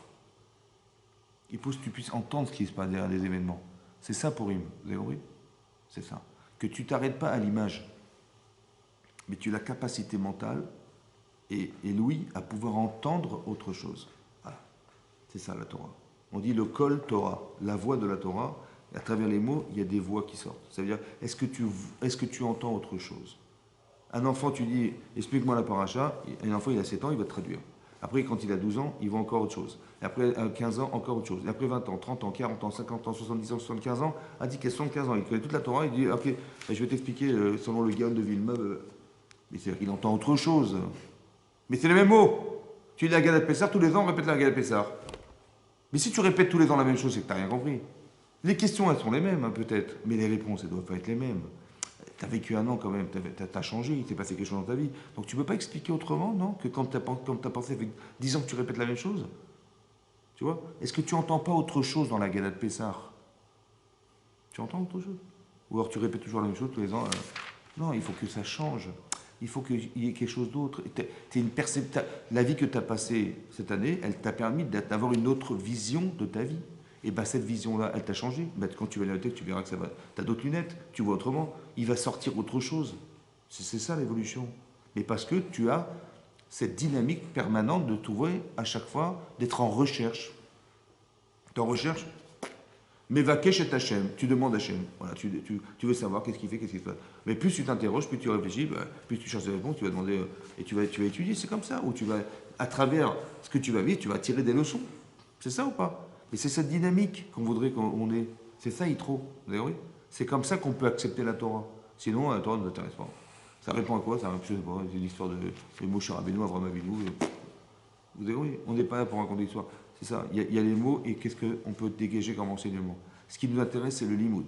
Il faut que tu puisses entendre ce qui se passe derrière les événements. C'est ça pour Purim. Vous avez compris? C'est ça. Que tu t'arrêtes pas à l'image, mais tu as la capacité mentale et l'ouïe à pouvoir entendre autre chose. Voilà. C'est ça la Torah. On dit le kol Torah, la voix de la Torah. À travers les mots, il y a des voix qui sortent. Ça veut dire, est-ce que tu entends autre chose? Un enfant, tu dis, explique-moi la paracha. Un enfant, il a 7 ans, il va te traduire. Après, quand il a 12 ans, il voit encore autre chose. Et après, 15 ans, encore autre chose. Et après, 20 ans, 30 ans, 40 ans, 50 ans, 70 ans, 75 ans, a dit qu'il a 75 ans. Il connaît toute la Torah. Il dit, ok, je vais t'expliquer selon le Gaon de Villeneuve. Mais c'est-à-dire qu'il entend autre chose. Mais c'est les mêmes mots. Tu dis la Galate Pessar, tous les ans, on répète la Galate Pessar. Mais si tu répètes tous les ans la même chose, c'est que tu n'as rien compris. Les questions, elles sont les mêmes, hein, peut-être. Mais les réponses, elles ne doivent pas être les mêmes. Tu as vécu un an quand même, tu as changé, il s'est passé quelque chose dans ta vie. Donc tu ne peux pas expliquer autrement, non? Que quand tu as pensé, avec 10 ans que tu répètes la même chose. Tu vois? Est-ce que tu n'entends pas autre chose dans la Galate Pessar? Tu entends autre chose? Ou alors tu répètes toujours la même chose tous les ans? Non, il faut que ça change. Il faut qu'il y ait quelque chose d'autre. La vie que tu as passée cette année, elle t'a permis d'avoir une autre vision de ta vie. Et bien cette vision-là, elle t'a changé. Ben, quand tu vas à la tête, tu verras que ça va. Tu as d'autres lunettes, tu vois autrement. Il va sortir autre chose. C'est ça l'évolution. Mais parce que tu as cette dynamique permanente de trouver à chaque fois, d'être en recherche. Tu es en recherche, mais Vakesh et Hachem, tu demandes Hachem. Voilà, tu veux savoir qu'est-ce qu'il fait, qu'est-ce qu'il fait. Mais plus tu t'interroges, plus tu réfléchis, plus tu cherches des réponses, tu vas demander, et tu vas étudier, c'est comme ça. Ou tu vas, à travers ce que tu vas vivre, tu vas tirer des leçons. C'est ça ou pas? Et c'est cette dynamique qu'on voudrait qu'on ait. C'est ça, Yitro. Vous avez oui? C'est comme ça qu'on peut accepter la Torah. Sinon, la Torah ne nous intéresse pas. Ça répond à quoi? Ça, je sais pas, c'est l'histoire de Moshe Rabbeinu, Avraham Avinu. Vous avez oui? On n'est pas là pour raconter l'histoire. C'est ça. Il y a les mots et qu'est-ce qu'on peut dégager comme enseignement. Ce qui nous intéresse, c'est le limoud,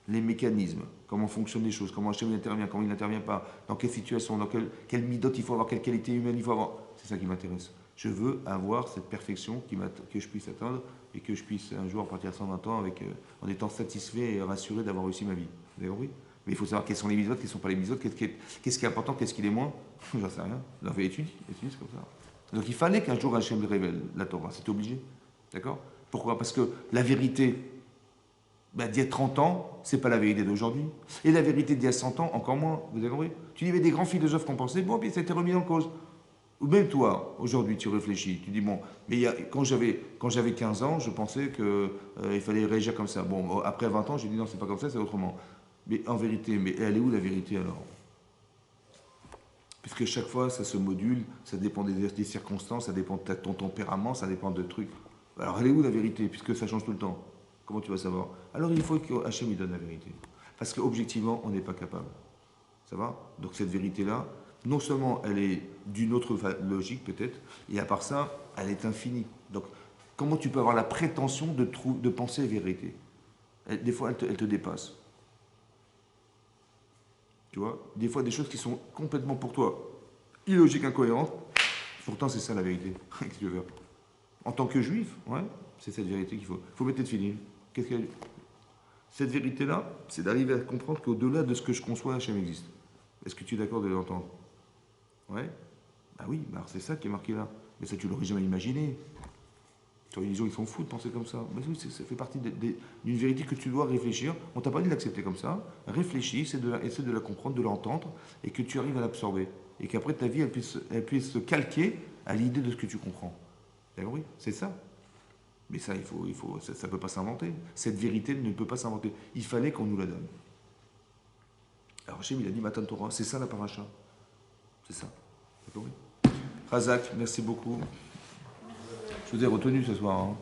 les mécanismes, comment fonctionnent les choses, comment Hachem intervient, comment il n'intervient pas, dans quelle situation, dans quelle midote il faut avoir, quelle qualité humaine il faut avoir. C'est ça qui m'intéresse. Je veux avoir cette perfection que je puisse atteindre et que je puisse un jour partir à 120 ans en étant satisfait et rassuré d'avoir réussi ma vie. Vous avez compris? Mais il faut savoir quelles sont les midotes, quelles ne sont pas les midotes, qu'est-ce qui est important, qu'est-ce qui l'est moins. J'en sais rien. J'en fais étudier, c'est comme ça. Donc il fallait qu'un jour Hachem révèle la Torah, c'était obligé. D'accord? Pourquoi? Parce que la vérité d'il y a 30 ans, c'est pas la vérité d'aujourd'hui. Et la vérité d'il y a 100 ans, encore moins. Vous avez compris? Tu dis, mais des grands philosophes qui ont pensé, bon, puis ça a été remis en cause. Ou même toi, aujourd'hui, tu réfléchis, tu dis, bon, mais quand j'avais 15 ans, je pensais qu'il fallait réagir comme ça. Bon, après 20 ans, j'ai dit, non, c'est pas comme ça, c'est autrement. Mais en vérité, mais elle est où la vérité alors? Puisque chaque fois, ça se module, ça dépend des circonstances, ça dépend de ton tempérament, ça dépend de trucs. Alors, elle est où la vérité, puisque ça change tout le temps? Comment tu vas savoir? Alors, il faut que Hachem lui donne la vérité. Parce qu'objectivement, on n'est pas capable. Ça va? Donc, cette vérité-là, non seulement elle est d'une autre logique, peut-être, et à part ça, elle est infinie. Donc, comment tu peux avoir la prétention de penser la vérité? Des fois, elle te dépasse. Tu vois, des fois, des choses qui sont complètement pour toi illogiques, incohérentes. Pourtant, c'est ça la vérité. Qu'est-ce que tu veux faire? En tant que juif, ouais, c'est cette vérité qu'il faut. Il faut mettre de filer. Qu'est-ce qu'il y a? Cette vérité-là, c'est d'arriver à comprendre qu'au-delà de ce que je conçois, Hachem existe. Est-ce que tu es d'accord de l'entendre? Ouais. Bah oui, bah c'est ça qui est marqué là. Mais ça, tu l'aurais jamais imaginé. Les gens, ils s'en foutent de penser comme ça. Mais oui, ça fait partie d'une vérité que tu dois réfléchir. On t'a pas dit de l'accepter comme ça. Réfléchis, essaie de la comprendre, de l'entendre, et que tu arrives à l'absorber. Et qu'après, ta vie, elle puisse se calquer à l'idée de ce que tu comprends. T'as compris? C'est ça. Mais ça, ça ne peut pas s'inventer. Cette vérité ne peut pas s'inventer. Il fallait qu'on nous la donne. Alors Hachem, il a dit Matan Torah, c'est ça la paracha. C'est ça. T'as compris? Razak, merci beaucoup. Je vous ai retenu ce soir. Hein.